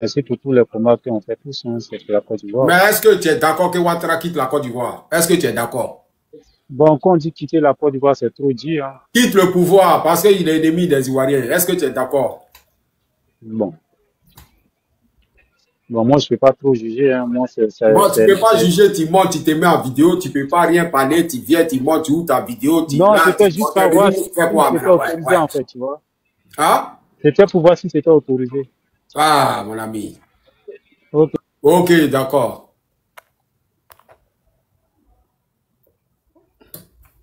c'est pour tous les combats qu'on fait tous, hein, c'est pour la Côte d'Ivoire. Mais est-ce que tu es d'accord que Ouattara quitte la Côte d'Ivoire? Est-ce que tu es d'accord? Bon, quand on dit quitter la Côte d'Ivoire, c'est trop dit, hein. Quitte le pouvoir parce qu'il est ennemi des Ivoiriens. Est-ce que tu es d'accord? Bon. Bon, moi, je ne peux pas trop juger, hein. Moi, Bon, tu ne peux pas juger, tu montes, tu te mets en vidéo, tu ne peux pas rien parler, tu viens, tu montes, tu ouvres ta vidéo, tu non, lances, c'était juste pour voir si c'était autorisé, en fait, tu vois. Hein? C'était pour voir si c'était autorisé. Ah, mon ami. Ok. Ok, d'accord.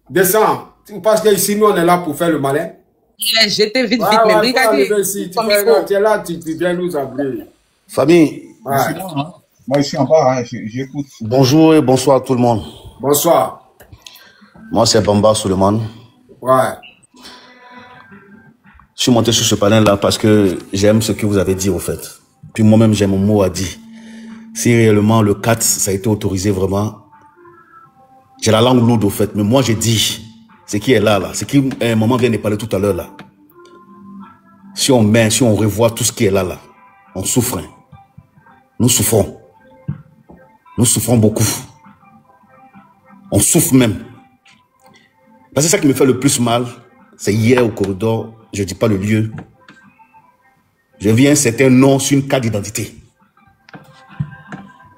Descends. Parce que ici, nous, on est là pour faire le malin. J'étais vite, mais regardez. Tu es là, tu viens nous appeler. Famille. Ouais. Moi, je suis en bas, hein, j'écoute. Bonjour et bonsoir à tout le monde. Bonsoir. Moi, c'est Bamba Suleiman. Ouais. Je suis monté sur ce panel-là parce que j'aime ce que vous avez dit, au fait. Puis moi-même, j'ai mon mot à dire. Si réellement le 4, ça a été autorisé vraiment, j'ai la langue lourde, au fait. Mais moi, j'ai dit, ce qui est là, ce qui, à un moment, vient de parler tout à l'heure, là. Si on revoit tout ce qui est là, on souffre. Hein. Nous souffrons. Nous souffrons beaucoup. On souffre même. Parce que ça qui me fait le plus mal, c'est hier au corridor, je ne dis pas le lieu, je vis un certain nom sur une carte d'identité.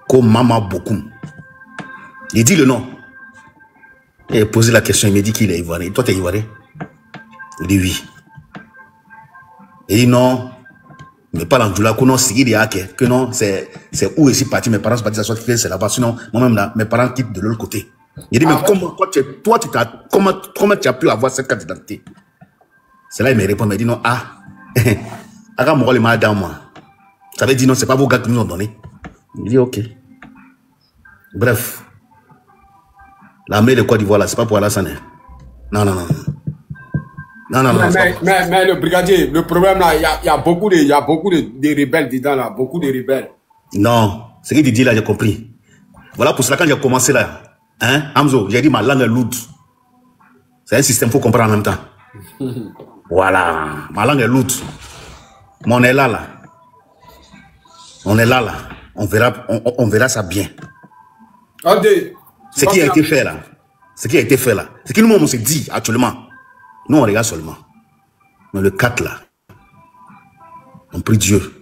Comme Mama Bokoum. Il dit le nom. Il a posé la question, il m'a dit qu'il est ivoirien. Toi, tu es ivoirien? Il dit oui. Il dit non. Mais pas l'Angoula, que non, que non, c'est où ici parti, mes parents sont partis, c'est là-bas, sinon, moi-même là, mes parents quittent de l'autre côté. Il dit, mais comment tu as pu avoir cette carte d'identité? C'est là, il me répond, il me dit non, aga moi, les malades dans moi. Ça veut dire non, c'est pas vos gars qui nous ont donné. Il dit, ok. Bref. L'armée de Côte d'Ivoire là, c'est pas pour Alassane. Non. Non. Mais le brigadier, le problème là, il y a beaucoup de rebelles dedans là, beaucoup de rebelles. Non, ce qu'il dit là, j'ai compris. Voilà pour cela quand j'ai commencé là, hein, Hamzo, j'ai dit ma langue est lourde. C'est un système, il faut comprendre en même temps. Voilà, ma langue est lourde. Mais on est là. On est là. On verra ça bien. Ce qui a été fait là, ce que nous-mêmes on s'est dit actuellement. Nous, on regarde seulement. Mais le 4, là, on prie Dieu.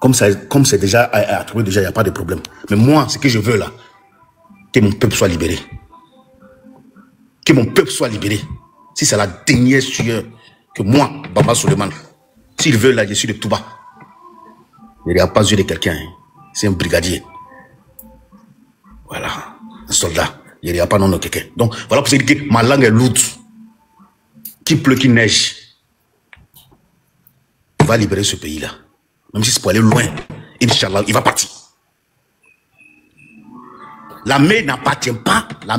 Comme c'est déjà attribué, déjà, il n'y a pas de problème. Mais moi, ce que je veux, là, que mon peuple soit libéré. Que mon peuple soit libéré. Si c'est la dernière sueur que moi, Bamba Suleiman, s'il veut, là, je suis de Touba. Il n'y a pas yeux de quelqu'un. Hein. C'est un brigadier. Voilà. Un soldat. Il n'y a pas non de quelqu'un. Donc, voilà pour ça que ma langue est lourde. Qu'il pleut, qu'il neige, il va libérer ce pays-là. Même si c'est pour aller loin, Inch'Allah, il va partir. L'armée n'appartient pas à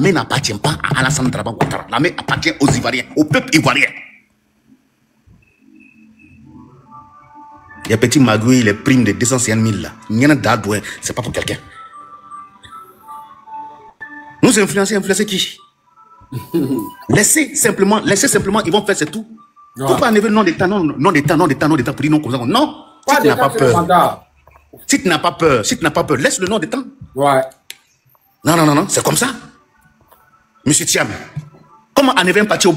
Alassane Dramane Ouattara. L'armée appartient aux Ivoiriens, au peuple ivoirien. Il y a petit Magui, les primes de 250 000 là. Il y en a d'adouin, c'est pas pour quelqu'un. Nous influencer qui? Laissez simplement, ils vont faire c'est tout. Faut pas enlever non d'état pour dire non comme ça. Non, si tu n'as pas peur. Si tu n'as pas peur, laisse le nom d'état. Ouais. Non, c'est comme ça. Monsieur Thiam, comment enlever un parti au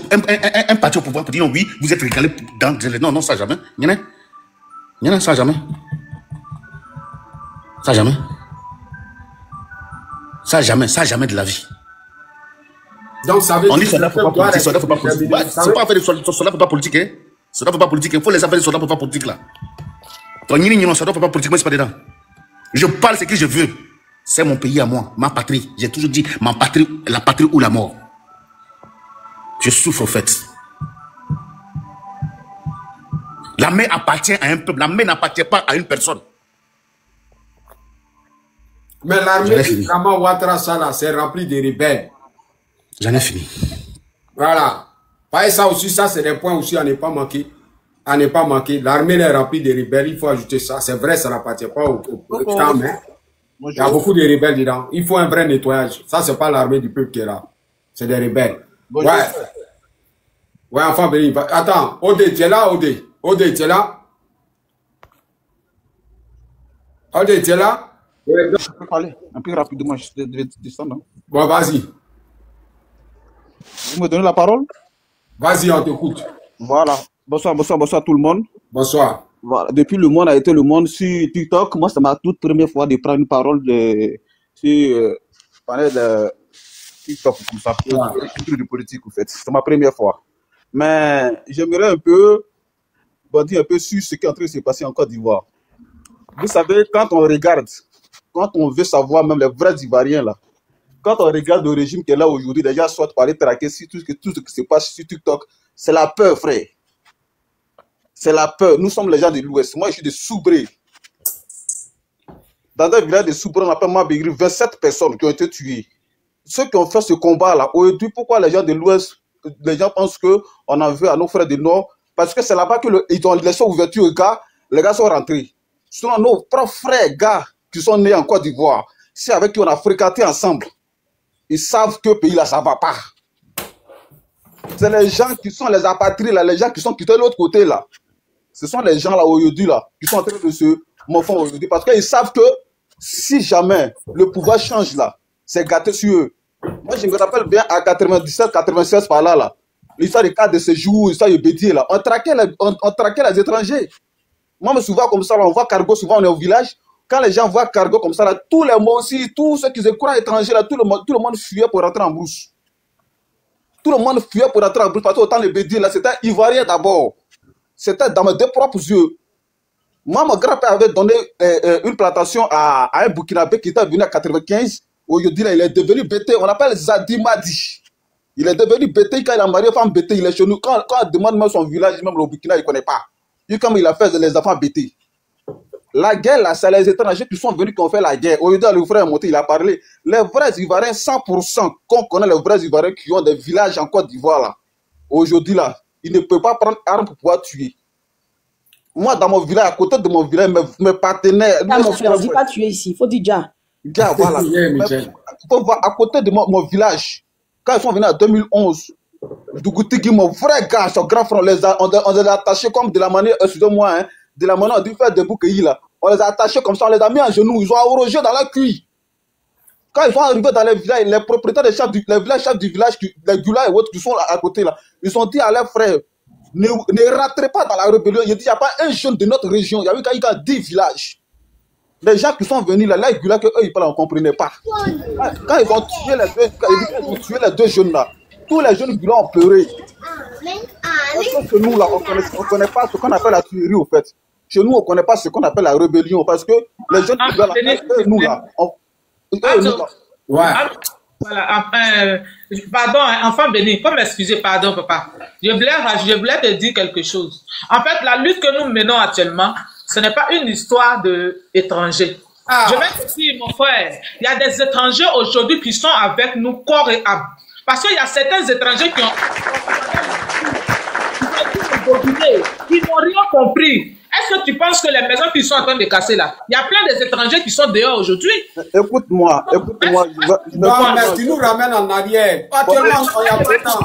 pouvoir pour dire non, oui, vous êtes régalé dans... Non, ça jamais. Il y en a, ça jamais. Ça jamais de la vie. Donc ça veut dire on dit soldat faut pas politique, soldat faut pas politique. C'est pas faire des soldats faut pas politique, hein. Soldat faut pas politique, il faut les affaires des soldats faut pas politique là. Ton soldat faut pas politique, moi c'est pas dedans. Je parle ce que je veux. C'est mon pays à moi, ma patrie. J'ai toujours dit ma patrie, la patrie ou la mort. Je souffre au fait. L'armée appartient à un peuple, l'armée n'appartient pas à une personne. Mais l'armée de Dramane Ouattara, c'est rempli de rebelles. J'en ai fini. Voilà. Pas ça aussi, ça c'est des points aussi à ne pas manquer. À ne pas manquer. L'armée est remplie de rebelles, il faut ajouter ça. C'est vrai, ça n'appartient pas au camp, mais il y a beaucoup de rebelles dedans. Il faut un vrai nettoyage. Ça, c'est pas l'armée du peuple qui est là. C'est des rebelles. Bon, ouais. Ouais, enfin, béni. Attends, Odé, tu es là, Odé? Odé, tu es là? Alde, tu es là? Je peux parler un peu rapidement, je devais descendre. Bon, vas-y. Vous me donnez la parole? Vas-y, on t'écoute. Voilà. Bonsoir tout le monde. Bonsoir. Voilà. Depuis le monde a été le monde sur TikTok, moi, c'est ma toute première fois de prendre une parole sur parler de TikTok comme ça, de politique, en fait. C'est ma première fois. Mais j'aimerais un peu dire un peu sur ce qui est en train de se passer en Côte d'Ivoire. Vous savez, quand on regarde, quand on veut savoir même les vrais Ivoiriens là, quand on regarde le régime qui est là aujourd'hui, déjà soit par les traquer sur tout ce qui se passe sur TikTok, c'est la peur, frère. C'est la peur. Nous sommes les gens de l'Ouest. Moi, je suis de Soubré. Dans un village de Soubré, on appelle Mabégri, 27 personnes qui ont été tuées. Ceux qui ont fait ce combat-là, aujourd'hui, pourquoi les gens de l'Ouest, les gens pensent qu'on en veut à nos frères du Nord? Parce que c'est là-bas qu'ils ont laissé ouverture aux gars, les gars sont rentrés. Ce sont nos propres frères, gars, qui sont nés en Côte d'Ivoire. C'est avec qui on a fréquenté ensemble. Ils savent que le pays là, ça ne va pas. C'est les gens qui sont les apatrides, là, les gens qui sont quittés de l'autre côté là. Ce sont les gens là aujourd'hui là, qui sont en train de se morfondre aujourd'hui. Parce qu'ils savent que si jamais le pouvoir change là, c'est gâté sur eux. Moi je me rappelle bien à 97, 96 par là, l'histoire des cartes de séjour, l'histoire de Bédier là, on traquait les étrangers. Moi je me souviens comme ça, là, on voit Cargo, souvent on est au village. Quand les gens voient Cargo comme ça, là, tous les mots aussi, tous ceux qui se croient étrangers, là, tout le monde fuyait pour rentrer en brousse. Tout le monde fuyait pour rentrer en brousse parce qu'autant les Bédier, là, c'était Ivoirien d'abord. C'était dans mes deux propres yeux. Moi, mon grand-père avait donné une plantation à un Burkinabé qui était venu à 95. Aujourd'hui, il est devenu Bété. On l'appelle Zadi Madi. Il est devenu Bété quand il a marié une femme Bété. Il est chez nous. Quand on demande même son village, même le Burkina, il ne connaît pas. Et comme il a fait les enfants Bété. La guerre, là, c'est les étrangers qui sont venus qui ont fait la guerre. Aujourd'hui, le frère est monté, il a parlé. Les vrais Ivoiriens, 100%, qu'on connaît les vrais Ivoiriens qui ont des villages en Côte d'Ivoire, là. Aujourd'hui, là, ils ne peuvent pas prendre arme pour pouvoir tuer. Moi, dans mon village, à côté de mon village, mes partenaires... On ne dit pas tuer ici, il faut dire déjà. Déjà, voilà. Il faut voir, à côté de mon village, quand ils sont venus en 2011, Dougoutigui, mon vrai gars, son grand frère, on les a attachés comme de la manière, excusez-moi, hein, de la manière, on dit faire des bouquets là. On les a attachés comme ça, on les a mis en genoux, ils ont arrogé dans la cuisse. Quand ils sont arrivés dans les villages, les propriétaires des chefs du village, les Gula et autres qui sont là, à côté là, ils ont dit à leurs frères, ne rentrez pas dans la rébellion. Il dit, il n'y a pas un jeune de notre région. Il y a eu 10 villages. Les gens qui sont venus là, les Gula, eux, ils ne comprenaient pas. Quand ils ont tué les deux jeunes là, tous les jeunes Gula ont pleuré. Parce que nous là, on ne connaît pas ce qu'on appelle la tuerie au fait. Chez nous, on ne connaît pas ce qu'on appelle la rébellion. Parce que les jeunes Gula, nous là, ouais. Voilà, pardon, enfant béni, faut m'excuser, pardon, papa. Je voulais te dire quelque chose. En fait, la lutte que nous menons actuellement, ce n'est pas une histoire d'étrangers. Je vais te dire, mon frère, il y a des étrangers aujourd'hui qui sont avec nous corps et âme. Parce qu'il y a certains étrangers qui n'ont rien compris. Est-ce que tu penses que les maisons qui sont en train de casser là, il y a plein des étrangers qui sont dehors aujourd'hui? Écoute-moi. Non, mais tu nous ramènes en arrière. Actuellement, il y a peu de temps.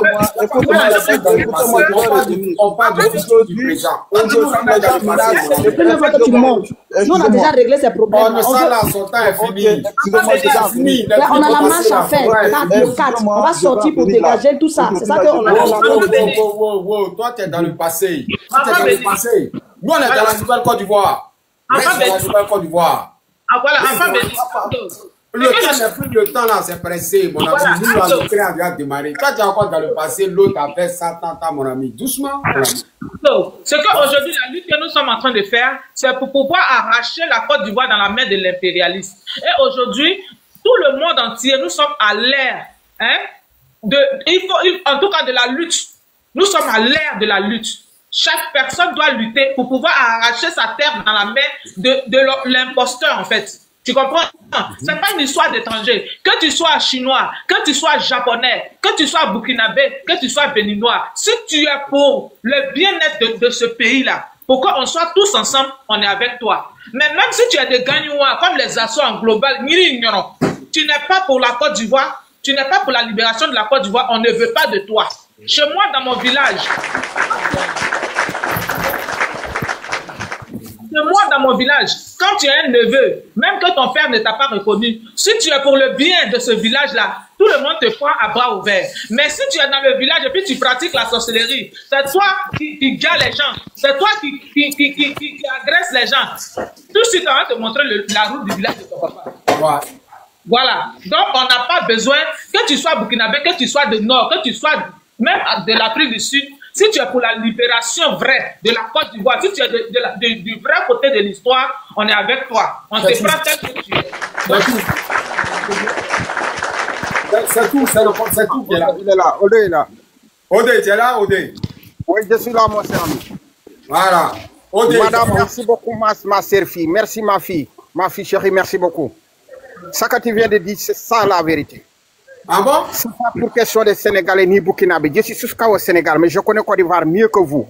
On parle du futur du présent. On nous ramène dans le passé. C'est la première fois que tu montes. Nous, on a déjà réglé ces problèmes. On ça là, son temps est fini. On a la marche à faire. 4. On va sortir pour dégager tout ça. C'est ça qu'on a. Toi, tu es dans le passé. Tu es dans le passé. Nous, on est dans la nouvelle Côte d'Ivoire. Reste dans la nouvelle Côte d'Ivoire. Ah voilà, enfin, le temps n'est plus le temps là, c'est pressé, mon ami. Nous, on a créé un démarrer. Quand tu es encore dans le passé, l'autre a fait 100 ans, mon ami. Doucement. Ce qu'aujourd'hui, la lutte que nous sommes en train de faire, c'est pour pouvoir arracher la Côte d'Ivoire dans la main de l'impérialisme. Et aujourd'hui, tout le monde entier, nous sommes à l'ère, hein, en tout cas de la lutte. Nous sommes à l'ère de la lutte. Chaque personne doit lutter pour pouvoir arracher sa terre dans la main de l'imposteur, en fait. Tu comprends? C'est pas une histoire d'étranger. Que tu sois chinois, que tu sois japonais, que tu sois burkinabé, que tu sois béninois, si tu es pour le bien-être de ce pays-là, pour qu'on soit tous ensemble, on est avec toi. Mais même si tu es des gagnants, comme les assauts en global, tu n'es pas pour la Côte d'Ivoire, tu n'es pas pour la libération de la Côte d'Ivoire, on ne veut pas de toi. Chez moi, dans mon village, moi, dans mon village, quand tu es un neveu, même que ton père ne t'a pas reconnu, si tu es pour le bien de ce village-là, tout le monde te prend à bras ouverts. Mais si tu es dans le village et puis tu pratiques la sorcellerie, c'est toi qui gars les gens, c'est toi qui agresse les gens. Tout de suite, on va te montrer la route du village de ton papa. Ouais. Voilà. Donc, on n'a pas besoin que tu sois burkinabé, que tu sois de Nord, que tu sois même de l'Afrique du Sud. Si tu es pour la libération vraie de la Côte d'Ivoire, si tu es du vrai côté de l'histoire, on est avec toi. On te prend tel que tu es. C'est tout qui est là. Il est là, Odé est là. Odé, tu es là, Odé? Oui, je suis là, mon cher ami. Voilà. Odé, Madame, merci beaucoup, ma chère fille. Merci, ma fille. Ma fille chérie, merci beaucoup. Ce que tu viens de dire, c'est ça la vérité. Ah bon? C'est pas pour question des Sénégalais ni Burkinabé. Je suis jusqu'à au Sénégal, mais je connais Côte d'Ivoire mieux que vous.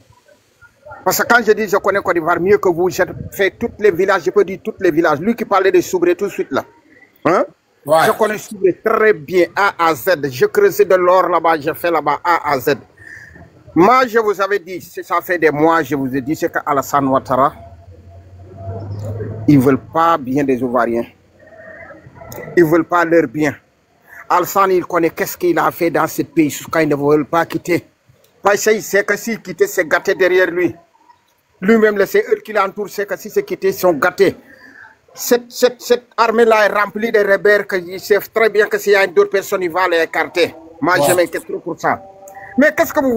Parce que quand je dis je connais Côte d'Ivoire mieux que vous, j'ai fait tous les villages, je peux dire tous les villages. Lui qui parlait de Soubré tout de suite là. Hein? Ouais. Je connais Soubré très bien, A à Z. Je creusais de l'or là-bas, j'ai fait là-bas A à Z. Moi, je vous avais dit, ça fait des mois, je vous ai dit, c'est qu'Alassane Ouattara, ils ne veulent pas bien des Ivoiriens. Ils ne veulent pas leur bien. Alassane, il connaît qu'est-ce qu'il a fait dans ce pays, jusqu'à ils ne veulent pas quitter. Parce qu'il sait que s'il quittait, c'est gâté derrière lui. Lui-même, c'est eux qui l'entourent, c'est que si c'est quitté, ils sont gâtés. Cette armée-là est remplie de rebelles, ils savent très bien que s'il y a d'autres personnes, ils vont les écarter. Moi, je m'inquiète trop pour ça. Mais qu'est-ce que vous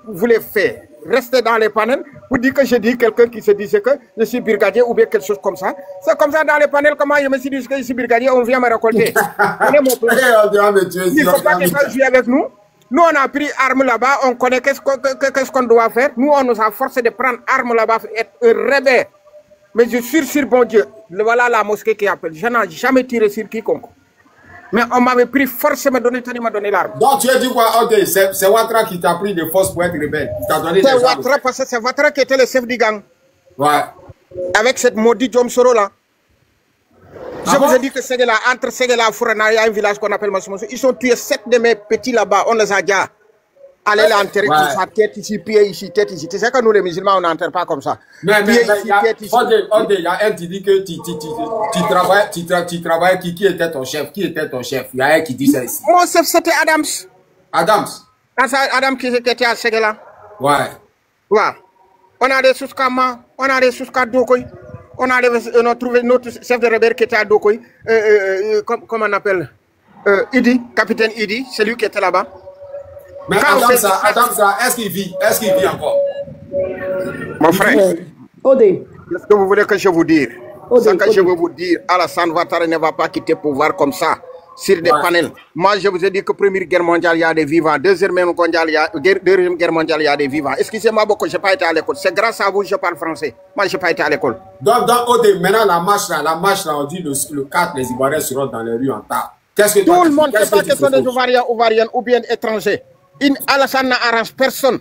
voulez faire? Rester dans les panels? Vous dites que je dis quelqu'un qui se disait que je suis brigadier ou bien quelque chose comme ça. C'est comme ça dans les panels, comment je me suis dit que je suis brigadier, on vient me récolter. Il ne faut pas que jouer avec nous. Nous, on a pris armes là-bas, on connaît qu'est-ce qu'on doit faire. Nous, on nous a forcé de prendre armes là-bas, être rebelles. Mais je suis sur bon Dieu. Voilà la mosquée qui appelle. Je n'ai jamais tiré sur quiconque. Mais on m'avait pris forcément donné l'arme. Donc tu as dit quoi? Ok, c'est Ouattara qui t'a pris de force pour être rebelle. C'est Ouattara parce que c'est Ouattara qui était le chef du gang. Ouais. Avec cette maudite Jom Soro là. Je vous ai dit que c'est là, entre Séguéla et Fourana, il y a un village qu'on appelle Massoumoussou. Ils ont tué 7 de mes petits là-bas. On les a déjà allés l'enterrer sur sa tête ici, pied ici, tête ici. Tu sais que nous les musulmans, on n'enterre pas comme ça. Mais il y a un qui dit que tu travailles, qui était ton chef? Qui était ton chef? Il y a un qui dit ça ici. Mon chef, c'était Adams. Adams? Adam qui était à Séguéla. Ouais. Ouais. On a des Souskama, on a des Souskadokoy. On a trouvé notre chef de rebelle qui était à Dokoy. Comment on appelle? Idi, capitaine Idi, c'est lui qui était là-bas. Mais Adam, est-ce qu'il vit? Est-ce qu'il vit encore? Mon frère, Odé. qu'est-ce que vous voulez que je vous dise? Ce que je veux vous dire, Alassane Ouattara ne va pas quitter le pouvoir comme ça, sur des panels. Moi, je vous ai dit que Première Guerre mondiale, il y a des vivants. Deuxième Guerre mondiale, il y a des vivants. Excusez-moi beaucoup, je n'ai pas été à l'école. C'est grâce à vous que je parle français. Moi, je n'ai pas été à l'école. Donc, maintenant, la marche là, on dit le 4, les Ivoiriens seront dans les rues en tas. Tout le monde ne sait pas que ce sont des Ivoiriens ou bien étrangers. Alassane n'arrange personne.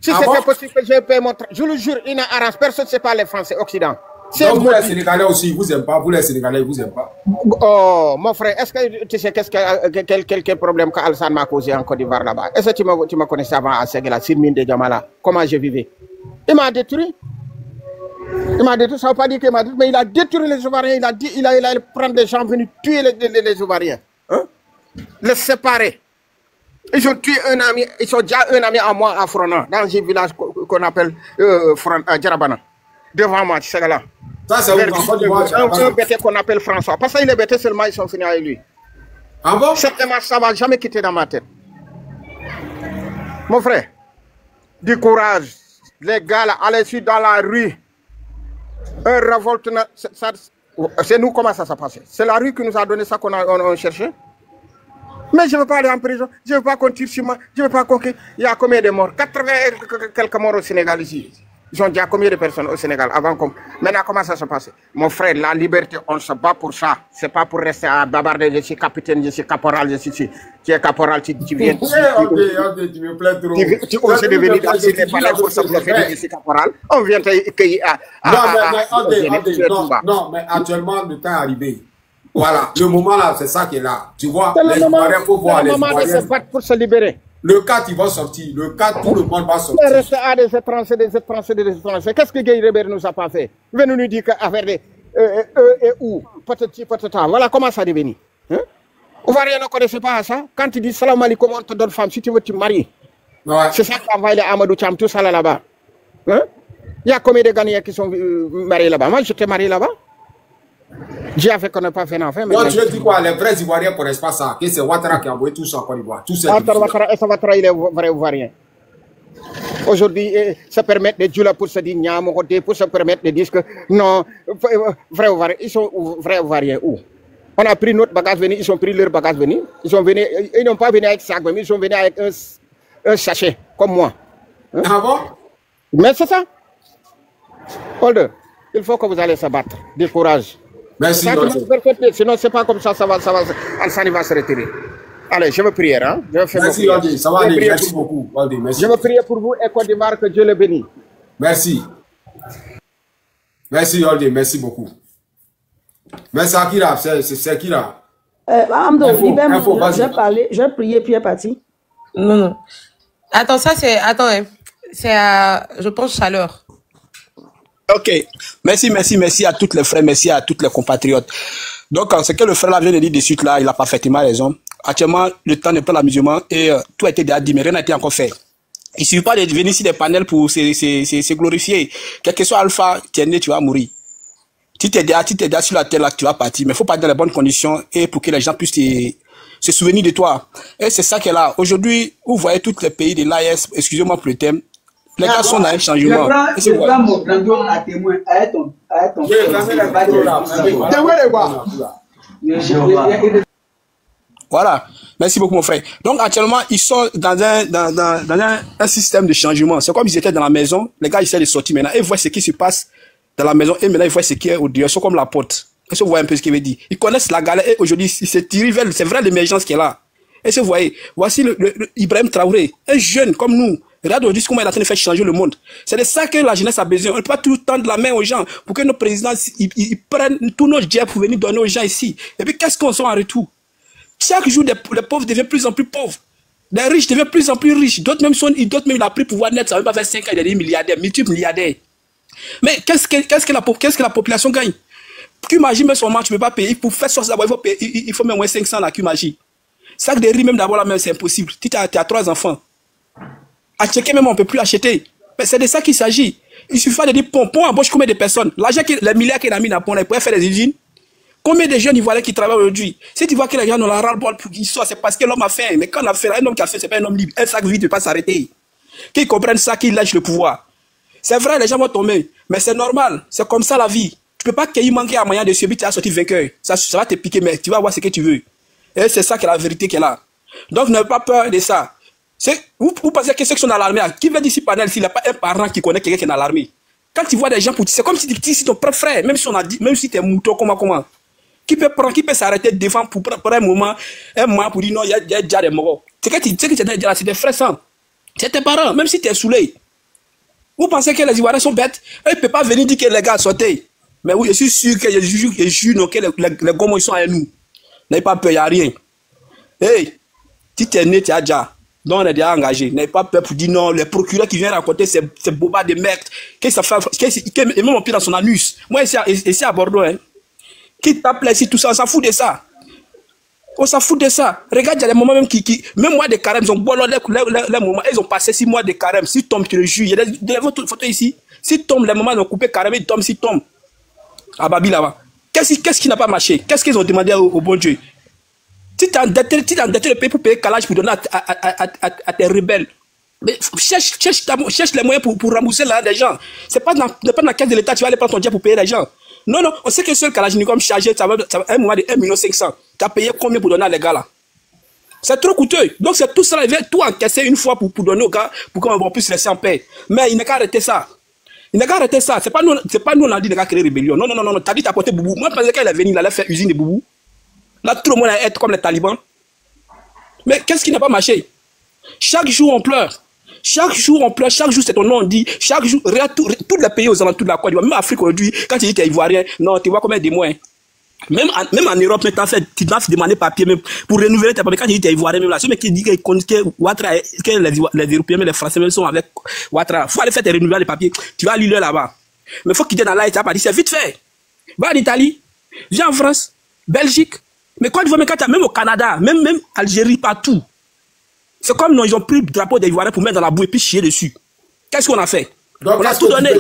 Si c'était possible que je peux montrer, je le jure, il n'arrange personne, ce n'est pas les Français occidentaux. Donc vous les Sénégalais aussi, ils vous aiment pas. Vous les Sénégalais, ils vous aiment pas. Oh, mon frère, est-ce que tu sais quel problème qu'Alassane m'a causé en Côte d'Ivoire là-bas? Est-ce que tu me connaissais avant à Séguéla, sur mine de Djamala? Comment je vivais? Il m'a détruit. Il m'a détruit, ça ne veut pas dire qu'il m'a détruit, mais il a détruit les Ivoiriens. Il a dit, il a prendre des gens venus tuer les Ivoiriens. Hein? Les séparer. Ils ont tué un ami, ils ont déjà un ami à moi à Frona, dans un village qu'on appelle Djarabana. Devant moi, tu sais là. Ça, c'est un bêté qu'on appelle François. Parce qu'il est bêté seulement, ils sont finis avec lui. Ah bon? Certainement, ça ne va jamais quitter dans ma tête. Mon frère, du courage. Les gars, là, allez-y dans la rue. Un révolte, c'est nous, comment ça s'est passé? C'est la rue qui nous a donné ça qu'on a cherché. Mais je ne veux pas aller en prison, je ne veux pas qu'on tire sur moi, je ne veux pas qu'on... Il y a combien de morts? 80 quelques morts au Sénégal ici. Ils ont déjà combien de personnes au Sénégal avant qu'on... Maintenant, comment ça se passe? Mon frère, la liberté, on se bat pour ça. Ce n'est pas pour rester à bavarder, je suis capitaine, je suis caporal, je suis... Tu es caporal, tu viens... Ok, tu me plais trop. Tu oses devenir dans les palais pour se faire, je suis caporal. On vient te cueillir Non, mais actuellement, le temps est arrivé. Voilà, le moment là, c'est ça qui est là. Tu vois, les Ivoiriens, il faut voir les Ivoiriens. Se battre pour se libérer. Le 4, il va sortir. Le 4, tout le monde va sortir. Reste à des étrangers. Qu'est-ce que Guy Rebert nous a pas fait? Venez nous dire qu'affaire de et où, patati patata. Voilà comment ça devient. Hein? Ovarien ne connaissait pas ça. Quand tu dis salam alaikum, on te donne femme, si tu veux te marier. Ouais. C'est ça qu'a envoyé Amadou Cham, tout ça là-bas. Hein? Il y a combien de Ghanéens qui sont mariés là-bas? Moi, j'étais marié là-bas. J'ai fait qu'on n'a pas fait d'enfant. Toi, tu veux dire quoi? Les vrais Ivoiriens ne connaissent pas ça. Que c'est Ouattara qui a envoyé tout ça en Côte d'Ivoire. Ouattara, il est vrai Ivoirien. Aujourd'hui, ça permet de Djoula pour se dire pour se permettre de dire que non, vrai Ivoiriens, ils sont vrais Ivoiriens où? On a pris notre bagage venu, ils ont pris leur bagage venu. Ils n'ont pas venu avec sac, mais ils sont venus avec un sachet, comme moi. Hein? Ah bon? Mais c'est ça. Holder, il faut que vous allez se battre. Du courage. Merci. Sinon, c'est pas comme ça, Al-Sani va se retirer. Allez, je veux prier. Hein? Merci, Holder. Ça va aller. Merci beaucoup, Holder. Merci. Je veux prier pour vous et Côte d'Ivoire, que Dieu le bénisse. Merci. Merci, Holder. Merci beaucoup. Mais c'est qui là? C'est qui là? Amdo, je vais prier, puis il est parti. Non. Attends, ça c'est... Attends, c'est à... Je pense chaleur. Ok. Merci à tous les frères, merci à tous les compatriotes. Donc, ce que le frère là vient de dire de suite là, il a parfaitement raison. Actuellement, le temps n'est pas l'amusement et tout a été déjà dit, mais rien n'a été encore fait. Il ne suffit pas de venir ici des panels pour se glorifier. Quel que soit Alpha, tu es né, tu vas mourir. Si tu es déjà sur la terre là, tu vas partir. Mais il faut pas dans les bonnes conditions et pour que les gens puissent se souvenir de toi. Et c'est ça qui est là. Aujourd'hui, vous voyez tous les pays de l'AES, excusez-moi pour le thème, les gars sont dans un changement. Je prends mon grand à témoin. Voilà. Merci beaucoup, mon frère. Donc, actuellement, ils sont dans un système de changement. C'est comme ils étaient dans la maison. Les gars, ils essaient de sortir maintenant. Et ils voient ce qui se passe dans la maison. Et maintenant, ils voient ce qui est au dehors. C'est comme la porte. Est-ce que vous voyez un peu ce qu'il veut dire? Ils connaissent la galère. Et aujourd'hui, ils se tirent vers, c'est vrai l'émergence qui est là. Est-ce que vous voyez? Voici Ibrahim Traoré. Un jeune comme nous. Regarde aujourd'hui comment il est en train de faire changer le monde. C'est de ça que la jeunesse a besoin. On ne peut pas tout le temps de la main aux gens pour que nos présidents ils prennent tous nos jets pour venir donner aux gens ici. Et puis qu'est-ce qu'on sort en retour? Chaque jour, les pauvres deviennent de plus en plus pauvres. Les riches deviennent de plus en plus riches. D'autres même il a pris pouvoir net, ça ne va pas faire 5 ans, il est milliardaire, multimilliardaire. Mais qu'est-ce que la population gagne? Qu'imagine même son match, tu ne peux pas payer. Pour faire ça, il faut même moins 500 là, qu'imagine. Sac de riz, même d'abord là, même c'est impossible. Tu as 3 enfants. À checker même, on ne peut plus acheter. Mais c'est de ça qu'il s'agit. Il suffit de dire, pont embauche combien de personnes? L'argent, les milliards qu'il a mis dans Pont, il pourrait faire des usines. Combien de jeunes Ivoiriens qui travaillent aujourd'hui? Si tu vois que les gens ont la ras-le-bol pour qu'ils soient, c'est parce que l'homme a faim. Mais quand on a faim, un homme qui a faim, c'est pas un homme libre. Un sac vide ne peut pas s'arrêter. Qu'ils comprennent ça, qu'ils lâchent le pouvoir. C'est vrai, les gens vont tomber. Mais c'est normal. C'est comme ça la vie. Tu peux pas qu'il manque un moyen de subir, tu as sorti vainqueur. Ça va te piquer, mais tu vas voir ce que tu veux. Et c'est ça qui est la vérité qui est là. Donc n'ayez pas peur de ça. Vous pensez que ceux qui sont dans l'armée, qui veut dire ici panel s'il n'y a pas un parent qui connaît quelqu'un qui est dans l'armée? Quand tu vois des gens pour c'est comme si tu es ton propre frère, même si tu es mouton, comment? Qui peut s'arrêter devant pour un moment pour dire non, il y a déjà des morts. C'est que tu es déjà, c'est des frères sang. C'est tes parents, même si tu es saoulé. Vous pensez que les Ivoiriens sont bêtes? Ils ne peuvent pas venir dire que les gars sortaient. Mais oui, je suis sûr que les gomos ils sont à nous. N'ayez pas peur, il n'y a rien. Hey, si tu es né, tu as déjà. Donc on est déjà engagé. N'ayez pas peur pour dire non, les procureurs qui viennent raconter ces bobas de merde. Qu'est-ce que ça fait? Et même on pire dans son anus. Moi, ici à Bordeaux, hein. Qui t'appelle ici, tout ça, on s'en fout de ça. On s'en fout de ça. Regarde, il y a des moments même même moi de carême, ils ont bon, les moments, ils ont passé 6 mois de carême. Si tombe, tu le juges. Il y a des photos ici. Si tombe, les moments, ils ont coupé carême, ils tombent, s'ils tombent. À Babi là-bas. Qu'est-ce qui n'a pas marché? Qu'est-ce qu'ils ont demandé au bon Dieu? Si tu as endetté le pays pour payer calage pour donner à tes rebelles, mais cherche les moyens pour rembourser l'argent des gens. C'est pas dans la caisse de l'État, tu vas aller prendre ton jet pour payer les gens. Non, on sait que seul Kalachnikov chargé, ça va un moment de 1 500 000. Tu as payé combien pour donner à les gars là? C'est trop coûteux. Donc c'est tout ça, il vient tout encaisser une fois pour donner aux gars, pour qu'on puisse laisser en paix. Mais il n'a qu'à arrêter ça. C'est pas nous, on a dit de créer rébellion. Non. T'as dit t'apporter Boubou. Moi, je pensais qu'il est venu, il allait faire usine de Boubou. Là, tout le monde allait être comme les talibans. Mais qu'est-ce qui n'a pas marché? Chaque jour, on pleure. Chaque jour, c'est ton nom, on dit. Chaque jour, regarde tous les pays aux alentours de la Côte d'Ivoire, même l'Afrique aujourd'hui, quand tu dis que tu es ivoirien, non, tu vois combien de mois. Même en Europe, tu dois demander papier même pour renouveler tes papiers. Quand tu dis que tu es ivoirien, même là, ceux qui disent que les Européens, mais les Français même sont avec Ouattara, il faut aller faire tes renouvellements de papiers. Tu vas lire là-bas. Mais il faut quitter dans là et tu vas pas dire, c'est vite fait. Va en Italie, viens en France, Belgique. Mais quand tu vois, même au Canada, même Algérie, partout. C'est comme non, ils ont pris le drapeau des Ivoiriens pour mettre dans la boue et puis chier dessus. Qu'est-ce qu'on a fait? Donc, on a tout donné.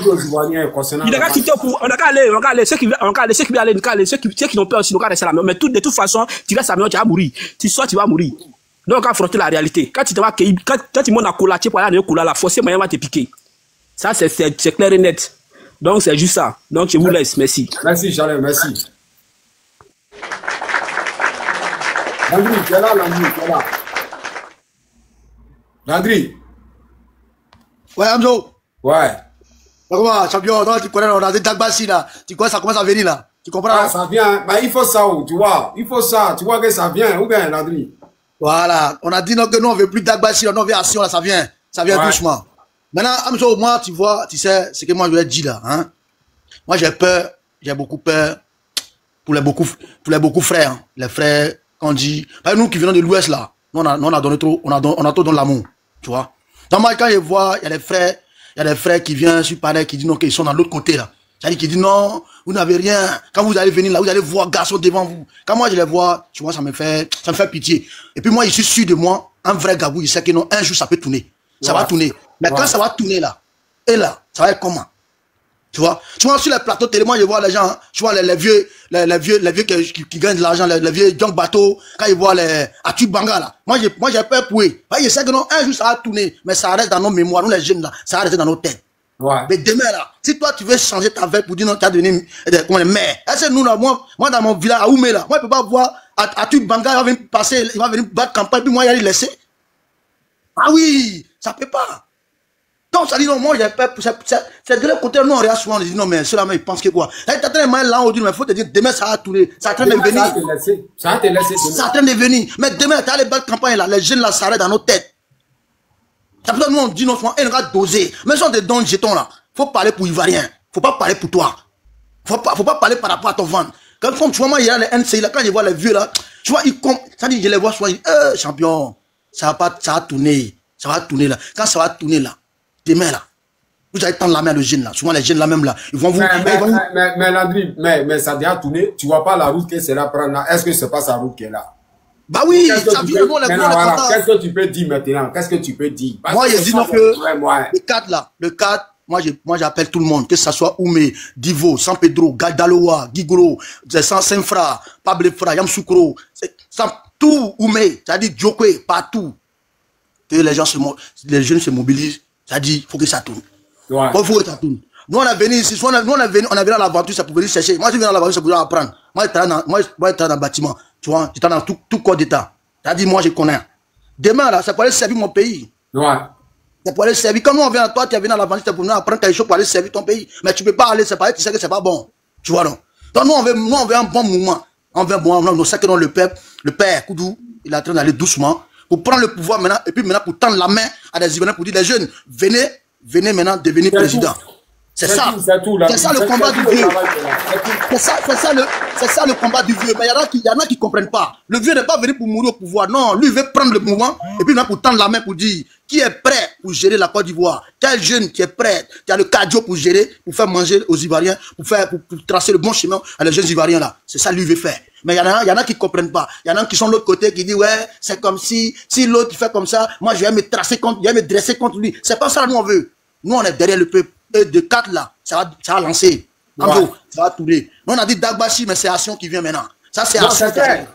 Il a quitté on a qu'à aller, ceux qui n'ont peur aussi, on a rester à la maison. Mais de toute façon, tu restes à la maison, tu vas mourir. Tu sors, tu vas mourir. Donc, on va affronter la réalité. Quand tu te vas accueillir, quand tu montes à Kola, tu peux aller à Kola, la force moyen va te piquer. Ça, c'est clair et net. Donc, c'est juste ça. Donc, je vous laisse. Merci. Merci, Charles, merci. Landry, tu es là, Landry, tu es là. Landry. Ouais, Amzo. Ouais. Comment, champion, tu connais, on a des Dagbassi là. Tu vois, ça commence à venir là. Tu comprends? Ah, ça vient. Bah, il faut ça, tu vois. Il faut ça. Tu vois que ça vient. Ou bien, Landry? Voilà. On a dit non, que nous, on veut plus Dagbassi, on veut action là, ça vient. Ça vient doucement. Maintenant, Amzo, moi, tu vois, tu sais, ce que moi, je lui ai dit là, hein. Moi, j'ai peur, j'ai beaucoup peur pour les beaucoup frères, hein. Les frères, qu'on dit, nous qui venons de l'Ouest là, nous, on a donné trop, on a trop donné l'amour, tu vois. Donc, moi, quand je vois, il y a des frères qui viennent sur Paris, qui disent non, qu'ils sont dans l'autre côté là. C'est-à-dire qu'ils disent non, vous n'avez rien. Quand vous allez venir là, vous allez voir garçon devant vous. Quand moi je les vois, tu vois, ça me fait pitié. Et puis moi, je suis sûr de moi, un vrai gabou, il sait que non, un jour ça peut tourner. Ça va tourner. Mais quand ça va tourner là, et là, ça va être comment? Tu vois, sur les plateaux télé, moi je vois les gens, hein, je vois les vieux qui gagnent de l'argent, les vieux junk bateau, quand ils voient les Atu Banga là. Moi j'ai peur pour eux. Je sais que non, un jour ça va tourner, mais ça reste dans nos mémoires, nous les jeunes là, ça va rester dans nos têtes. Ouais. Mais demain là, si toi tu veux changer ta veille pour dire non, tu as donné mais est-ce que nous là, moi dans mon village à Oumé là, moi je peux pas voir Atu Banga, il va venir passer, il va venir battre campagne, puis moi il va les laisser. Ah oui, ça peut pas. Donc, ça dit non, moi j'ai peur, c'est de l'autre côté, nous on regarde souvent, on dit non, mais ceux-là, ils pensent que quoi. Là, tu as train de là, on dit, mais il faut te dire, demain ça va tourner, ça va train de venir. Ça va te laisser. Ça va train de venir. Mais demain, tu as les belles campagnes là, les jeunes là s'arrêtent dans nos têtes. C'est pour ça que nous on dit non, souvent, on va doser. Mais si on te donne jetons là, faut parler pour Ivoirien, faut pas parler pour toi. Faut pas parler par rapport à ton ventre. Comme tu vois, moi, il y a les NCI là, quand je vois les vieux là, tu vois, ça dit, je les vois souvent, ils disent, champion, ça va tourner là. Quand ça va tourner là, demain là, vous allez tendre la main aux jeunes là. Souvent les jeunes là même là, ils vont vous. Mais Landry, mais ça a déjà tourné. Tu vois pas la route que c'est là prendre là. Est-ce que c'est pas sa route qui est là? Bah oui, ça vient bon les qu'est-ce que tu peux dire maintenant? Qu'est-ce que tu peux dire? Moi je dis non que le 4, moi j'appelle tout le monde, que ça soit Oumé, Divo, San Pedro, Gadaloa, Gigoro, Saint-Fra, Pablefra, Yamsoukro, tout Oumé, c'est-à-dire Djokwe, partout. Que les jeunes se mobilisent. Ça dit, il faut que ça tourne. Ouais. Il faut que ça tourne. Nous, on a venu ici, on a venu à l'aventure, ça pour venir chercher. Moi, je viens à l'aventure, c'est pour apprendre. Moi, je travaille dans le bâtiment. Tu vois, j'étais dans tout corps d'État. Ça dit, moi, je connais. Demain, là, ça pour aller servir mon pays. Ouais. Ça pour aller servir. Comme nous, on vient à toi, tu es venu à l'aventure, c'est pour nous apprendre quelque chose pour aller servir ton pays. Mais tu peux pas aller, c'est pas, tu sais que c'est pas bon. Tu vois, non? Donc, nous, on veut un bon mouvement. On veut un bon mouvement. On sait que non, le père Koudou, il est en train d'aller doucement. Pour prendre le pouvoir maintenant, et puis maintenant pour tendre la main à des Ivoiriens pour dire les jeunes, venez maintenant devenir président. C'est ça. C'est ça le combat du vieux. C'est ça le combat du vieux. Mais il y en a qui comprennent pas. Le vieux n'est pas venu pour mourir au pouvoir. Non, lui il veut prendre le mouvement et puis maintenant pour tendre la main pour dire qui est prêt pour gérer la Côte d'Ivoire. Quel jeune qui est prêt, qui a le cardio pour gérer, pour faire manger aux Ivoiriens, pour tracer le bon chemin à les jeunes Ivoiriens là. C'est ça lui veut faire. Mais il y en a qui comprennent pas. Il y en a qui sont de l'autre côté qui disent ouais, c'est comme si l'autre fait comme ça, moi je vais me tracer contre, je vais me dresser contre lui. C'est pas ça nous on veut. Nous on est derrière le peuple. Et de 4 là, ça va lancer. Ouais. Ça va tourner. Nous on a dit Dagbashi, mais c'est action qui vient maintenant. Ça c'est action.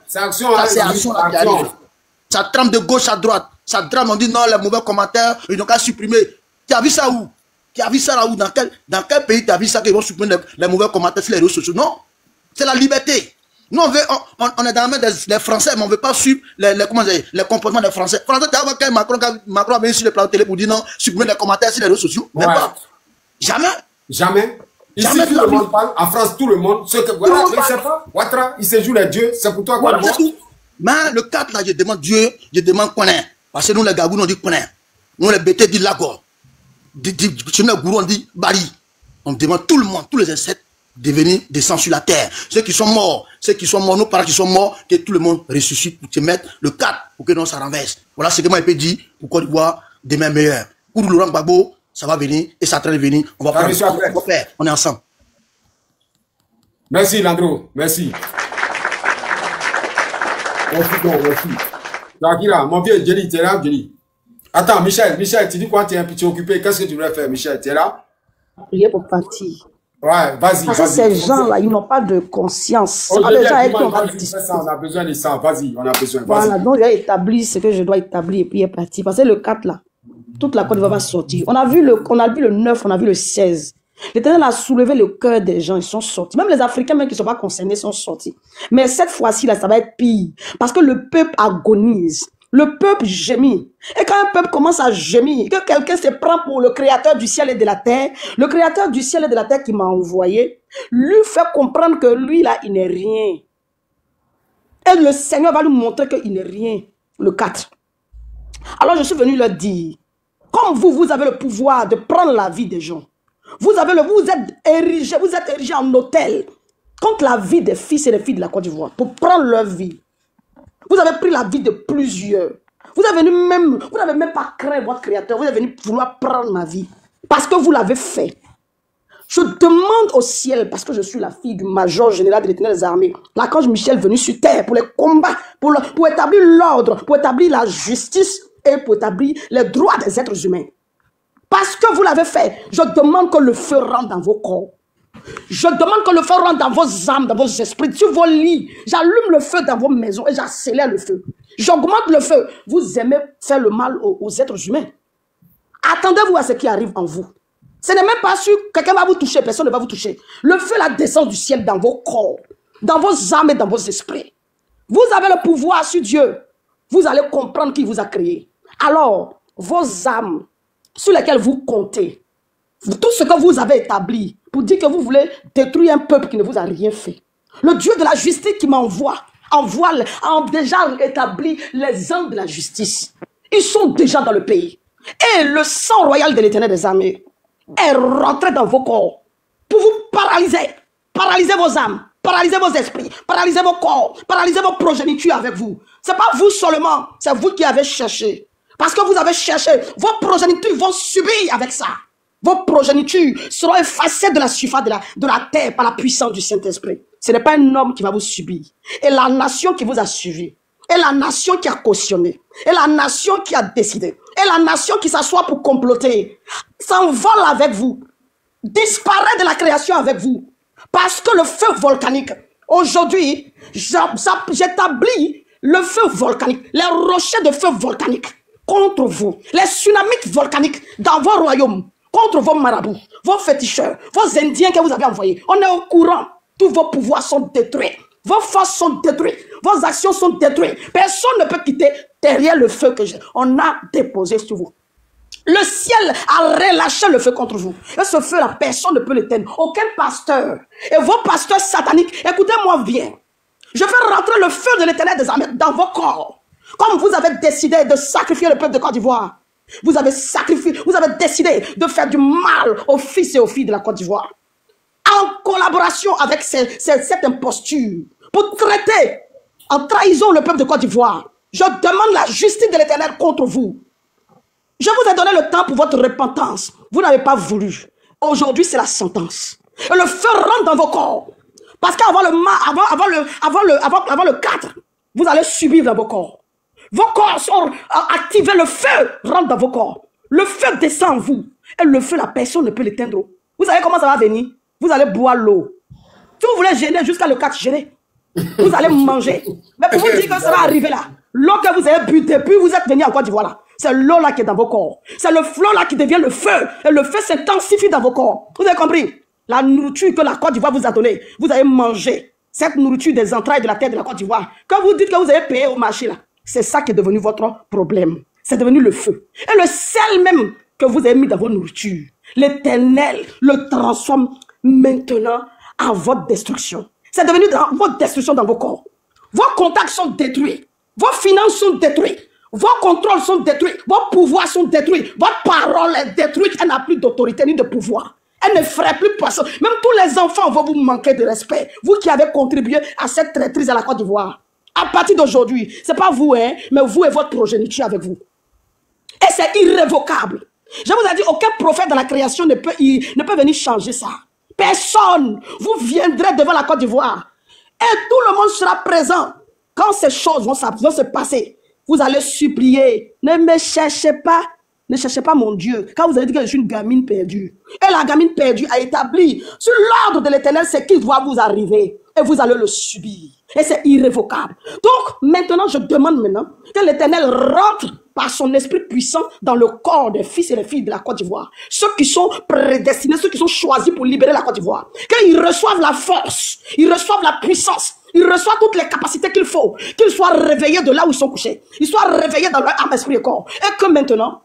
C'est action. Ça c'est action qui arrive. Ça trempe de gauche à droite. Ça trempe, on dit non, les mauvais commentaires, ils n'ont qu'à supprimer. Tu as vu ça où? Tu as vu ça là où? Dans quel pays tu as vu ça qu'ils vont supprimer les mauvais commentaires sur les réseaux sociaux? Non. C'est la liberté. Nous, on est dans la main des Français, mais on ne veut pas suivre les comportements des Français. Français, tu vois quand Macron a venu sur le plateau télé pour dire non, supprimer les commentaires sur les réseaux sociaux. Ouais. Même pas. Jamais. Ici, tout le monde parle. En France, tout le monde. Voilà, je ne sais pas. Ouattara, il se joue les dieux. C'est pour toi qu'on voit. Mais le 4 là, je demande Dieu, je demande Koné. Parce que nous, les Gabous, on dit Koné. Nous, les BT, disent Lagor. Chez nous, les Gourou, on dit Bari. On demande tout le monde, tous les insectes, de venir descendre sur la terre. Ceux qui sont morts, ceux qui sont morts, nos parents qui sont morts, que tout le monde ressuscite pour te mettre le 4 pour que non, ça renverse. Voilà ce que moi, je peux dire pour Côte d'Ivoire, demain meilleur. Pour Laurent Gbagbo, ça va venir et ça traîne de venir. On va faire. On est ensemble. Merci, Landro. Merci. Merci. Tranquille, mon vieux, Jenny, t'es là, Jenny. Attends, Michel, tu dis quoi, tu es un petit occupé. Qu'est-ce que tu voudrais faire, Michel? Tu es là? Prier pour partir. Ouais, vas-y. Parce que ces gens-là, ils n'ont pas de conscience. On a besoin de ça. Vas-y, on a besoin. Voilà, donc je vais établir ce que je dois établir et puis il est parti. Parce que le 4 là, toute la Côte d'Ivoire va sortir. On a vu le 9, on a vu le 16. L'Éternel a soulevé le cœur des gens, ils sont sortis. Même les Africains même qui ne sont pas concernés sont sortis. Mais cette fois-ci là, ça va être pire. Parce que le peuple agonise. Le peuple gémit. Et quand un peuple commence à gémir, que quelqu'un se prend pour le créateur du ciel et de la terre, le créateur du ciel et de la terre qui m'a envoyé, lui fait comprendre que lui là, il n'est rien. Et le Seigneur va lui montrer qu'il n'est rien. Le 4. Alors je suis venu leur dire, comme vous avez le pouvoir de prendre la vie des gens, vous êtes érigé en autel contre la vie des fils et des filles de la Côte d'Ivoire pour prendre leur vie. Vous avez pris la vie de plusieurs. Vous n'avez même pas craint votre créateur. Vous êtes venu vouloir prendre ma vie. Parce que vous l'avez fait. Je demande au ciel, parce que je suis la fille du major général de l'Éternel des armées, l'archange Michel venu sur terre pour les combats, pour établir l'ordre, pour établir la justice et pour établir les droits des êtres humains. Parce que vous l'avez fait, je demande que le feu rentre dans vos corps. Je demande que le feu rentre dans vos âmes, dans vos esprits, sur vos lits. J'allume le feu dans vos maisons et j'accélère le feu. J'augmente le feu. Vous aimez faire le mal aux êtres humains. Attendez-vous à ce qui arrive en vous. Ce n'est même pas sûr que quelqu'un va vous toucher, personne ne va vous toucher. Le feu la descend du ciel dans vos corps, dans vos âmes et dans vos esprits. Vous avez le pouvoir sur Dieu. Vous allez comprendre qui vous a créé. Alors, vos âmes sur lesquelles vous comptez, tout ce que vous avez établi pour dire que vous voulez détruire un peuple qui ne vous a rien fait. Le Dieu de la justice qui m'envoie, a déjà établi les hommes de la justice. Ils sont déjà dans le pays. Et le sang royal de l'Éternel des armées est rentré dans vos corps pour vous paralyser. Paralyser vos âmes, paralyser vos esprits, paralyser vos corps, paralyser vos progénitures avec vous. Ce n'est pas vous seulement, c'est vous qui avez cherché. Parce que vous avez cherché, vos progénitures vont subir avec ça. Vos progénitures seront effacées de la surface de la terre par la puissance du Saint-Esprit. Ce n'est pas un homme qui va vous subir. Et la nation qui vous a suivi, et la nation qui a cautionné, et la nation qui a décidé, et la nation qui s'assoit pour comploter, s'envole avec vous, disparaît de la création avec vous. Parce que le feu volcanique, aujourd'hui, j'établis le feu volcanique, les rochers de feu volcanique contre vous, les tsunamis volcaniques dans vos royaumes, contre vos marabouts, vos féticheurs, vos indiens que vous avez envoyés. On est au courant. Tous vos pouvoirs sont détruits. Vos forces sont détruites. Vos actions sont détruites. Personne ne peut quitter derrière le feu que on a déposé sur vous. Le ciel a relâché le feu contre vous. Et ce feu-là, personne ne peut l'éteindre. Aucun pasteur. Et vos pasteurs sataniques, écoutez-moi bien. Je fais rentrer le feu de l'Éternel des armées dans vos corps. Comme vous avez décidé de sacrifier le peuple de Côte d'Ivoire. Vous avez sacrifié, vous avez décidé de faire du mal aux fils et aux filles de la Côte d'Ivoire. En collaboration avec cette imposture, pour traiter en trahison le peuple de Côte d'Ivoire. Je demande la justice de l'Éternel contre vous. Je vous ai donné le temps pour votre repentance. Vous n'avez pas voulu. Aujourd'hui, c'est la sentence. Et le feu rentre dans vos corps. Parce qu'avant le 4, vous allez subir dans vos corps. Vos corps sont activés, le feu rentre dans vos corps. Le feu descend en vous. Et le feu, la personne ne peut l'éteindre. Vous savez comment ça va venir? Vous allez boire l'eau. Si vous voulez gêner jusqu'à le 4, gênez. Vous allez manger. Mais pour vous dire que ça va arriver là, l'eau que vous avez bu depuis, vous êtes venu en Côte d'Ivoire là. C'est l'eau là qui est dans vos corps. C'est le flot là qui devient le feu. Et le feu s'intensifie dans vos corps. Vous avez compris? La nourriture que la Côte d'Ivoire vous a donnée, vous avez mangé. Cette nourriture des entrailles de la terre de la Côte d'Ivoire. Quand vous dites que vous avez payé au marché là, c'est ça qui est devenu votre problème. C'est devenu le feu. Et le sel même que vous avez mis dans vos nourritures, l'Éternel le transforme maintenant à votre destruction. C'est devenu votre destruction dans vos corps. Vos contacts sont détruits. Vos finances sont détruites. Vos contrôles sont détruits. Vos pouvoirs sont détruits. Votre parole est détruite. Elle n'a plus d'autorité ni de pouvoir. Elle ne ferait plus personne. Même tous les enfants vont vous manquer de respect. Vous qui avez contribué à cette traîtrise à la Côte d'Ivoire. À partir d'aujourd'hui, ce n'est pas vous, hein, mais vous et votre progéniture avec vous. Et c'est irrévocable. Je vous ai dit, aucun prophète dans la création ne peut venir changer ça. Personne. Vous viendrez devant la Côte d'Ivoire. Et tout le monde sera présent. Quand ces choses vont se passer, vous allez supplier. Ne me cherchez pas. Ne cherchez pas mon Dieu. Quand vous avez dit que je suis une gamine perdue. Et la gamine perdue a établi sur l'ordre de l'Éternel ce qui doit vous arriver. Et vous allez le subir. Et c'est irrévocable. Donc, maintenant, je demande que l'Éternel rentre par son esprit puissant dans le corps des fils et des filles de la Côte d'Ivoire. Ceux qui sont prédestinés, ceux qui sont choisis pour libérer la Côte d'Ivoire. Qu'ils reçoivent la force, ils reçoivent la puissance, ils reçoivent toutes les capacités qu'il faut. Qu'ils soient réveillés de là où ils sont couchés. Ils soient réveillés dans leur âme, esprit et corps. Et que maintenant,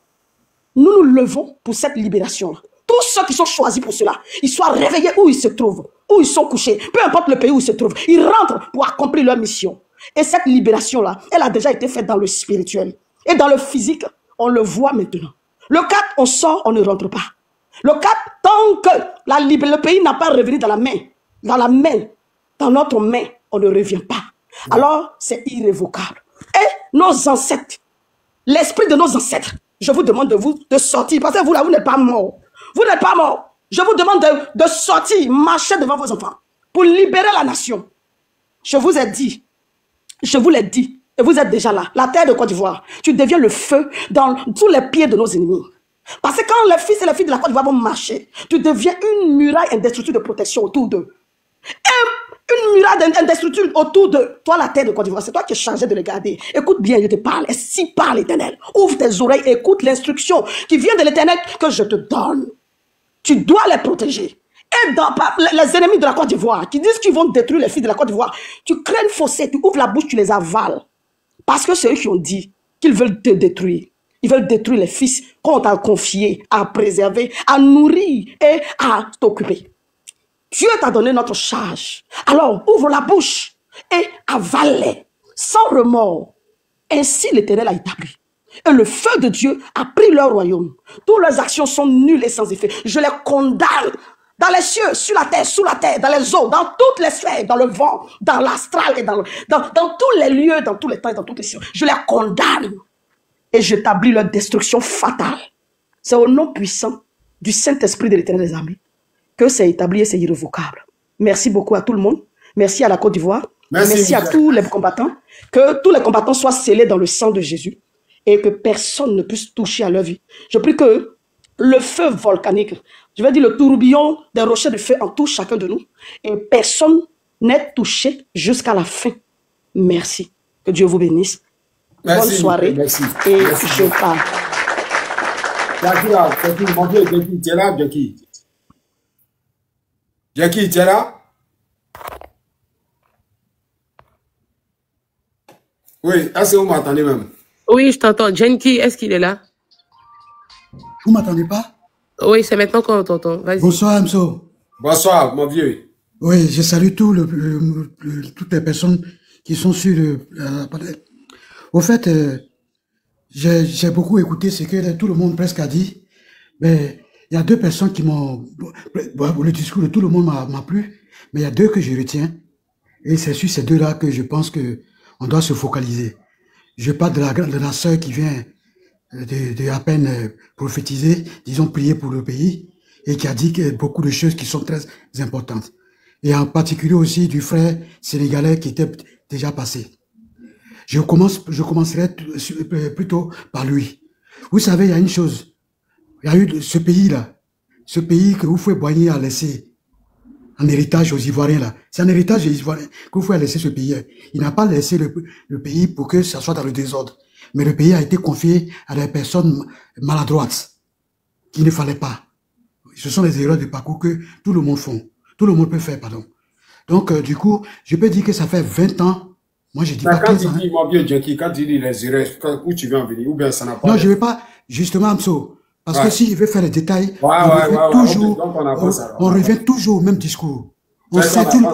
nous nous levons pour cette libération-là. Tous ceux qui sont choisis pour cela, ils soient réveillés où ils se trouvent, où ils sont couchés, peu importe le pays où ils se trouvent. Ils rentrent pour accomplir leur mission. Et cette libération-là, elle a déjà été faite dans le spirituel. Et dans le physique, on le voit maintenant. Le 4, on sort, on ne rentre pas. Le 4, tant que le pays n'a pas revenu dans dans notre main, on ne revient pas. Alors, c'est irrévocable. Et nos ancêtres, l'esprit de nos ancêtres, je vous demande de sortir. Parce que vous, là, vous n'êtes pas mort. Vous n'êtes pas mort. Je vous demande de sortir, marcher devant vos enfants pour libérer la nation. Je vous ai dit, je vous l'ai dit, et vous êtes déjà là. La terre de Côte d'Ivoire, tu deviens le feu dans tous les pieds de nos ennemis. Parce que quand les fils et les filles de la Côte d'Ivoire vont marcher, tu deviens une muraille indestructible de protection autour d'eux. Et une muraille indestructible autour de toi, la terre de Côte d'Ivoire. C'est toi qui es chargé de les garder. Écoute bien, je te parle. Et si parle l'Éternel, ouvre tes oreilles, écoute l'instruction qui vient de l'Éternel que je te donne. Tu dois les protéger. Et dans les ennemis de la Côte d'Ivoire qui disent qu'ils vont détruire les filles de la Côte d'Ivoire, tu crées une fossé, tu ouvres la bouche, tu les avales. Parce que c'est eux qui ont dit qu'ils veulent te détruire. Ils veulent détruire les fils qu'on t'a confiés à préserver, à nourrir et à t'occuper. Dieu t'a donné notre charge. Alors, ouvre la bouche et avale-les sans remords. Ainsi, l'Éternel a établi. Et le feu de Dieu a pris leur royaume. Toutes leurs actions sont nulles et sans effet. Je les condamne dans les cieux, sur la terre, sous la terre, dans les eaux, dans toutes les sphères, dans le vent, dans l'astral et dans tous les lieux, dans tous les temps et dans toutes les sphères. Je les condamne et j'établis leur destruction fatale. C'est au nom puissant du Saint-Esprit de l'Éternel des armées que c'est établi et c'est irrévocable. Merci beaucoup à tout le monde. Merci à la Côte d'Ivoire. Merci à tous les combattants. Que tous les combattants soient scellés dans le sang de Jésus et que personne ne puisse toucher à leur vie. Je prie que le feu volcanique, je vais dire le tourbillon des rochers de feu entoure chacun de nous et personne n'est touché jusqu'à la fin. Merci. Que Dieu vous bénisse. Merci, bonne soirée. Merci. Et Merci. je pars. Jackie, tu es là, Jackie? Jackie, tu es là? Oui, est-ce que vous m'entendez même? Oui, je t'entends. Jenki, est-ce qu'il est là? Vous ne m'entendez pas? Oui, c'est maintenant qu'on t'entend. Vas-y. Bonsoir, Amso. Bonsoir, mon vieux. Oui, je salue toutes les personnes qui sont sur Au fait, j'ai beaucoup écouté ce que tout le monde presque a dit. Mais il y a deux personnes qui m'ont... Le discours de tout le monde m'a plu, mais il y a deux que je retiens. Et c'est sur ces deux-là que je pense qu'on doit se focaliser. Je parle de la sœur qui vient de à peine prophétiser, disons prier pour le pays, et qui a dit que beaucoup de choses qui sont très importantes. Et en particulier aussi du frère sénégalais qui était déjà passé. Je commencerai plutôt par lui. Vous savez, il y a une chose. Il y a eu ce pays-là, ce pays que vous pouvez Boigny a laissé en héritage aux Ivoiriens là. C'est un héritage aux Ivoiriens que vous pouvez laisser ce pays. Il n'a pas laissé le pays pour que ça soit dans le désordre. Mais le pays a été confié à des personnes maladroites qu'il ne fallait pas. Ce sont les erreurs de parcours que tout le monde fait. Tout le monde peut faire, pardon. Donc, du coup, je peux dire que ça fait 20 ans. Moi, je dis pas 15 ans. Quand tu dis, mon vieux Jackie, quand tu dis les erreurs, où tu veux en venir, ou bien ça n'a pas... Non, je ne vais pas, justement, Amso. Parce que si je veux faire les détails, on revient toujours au même discours. On sait tout.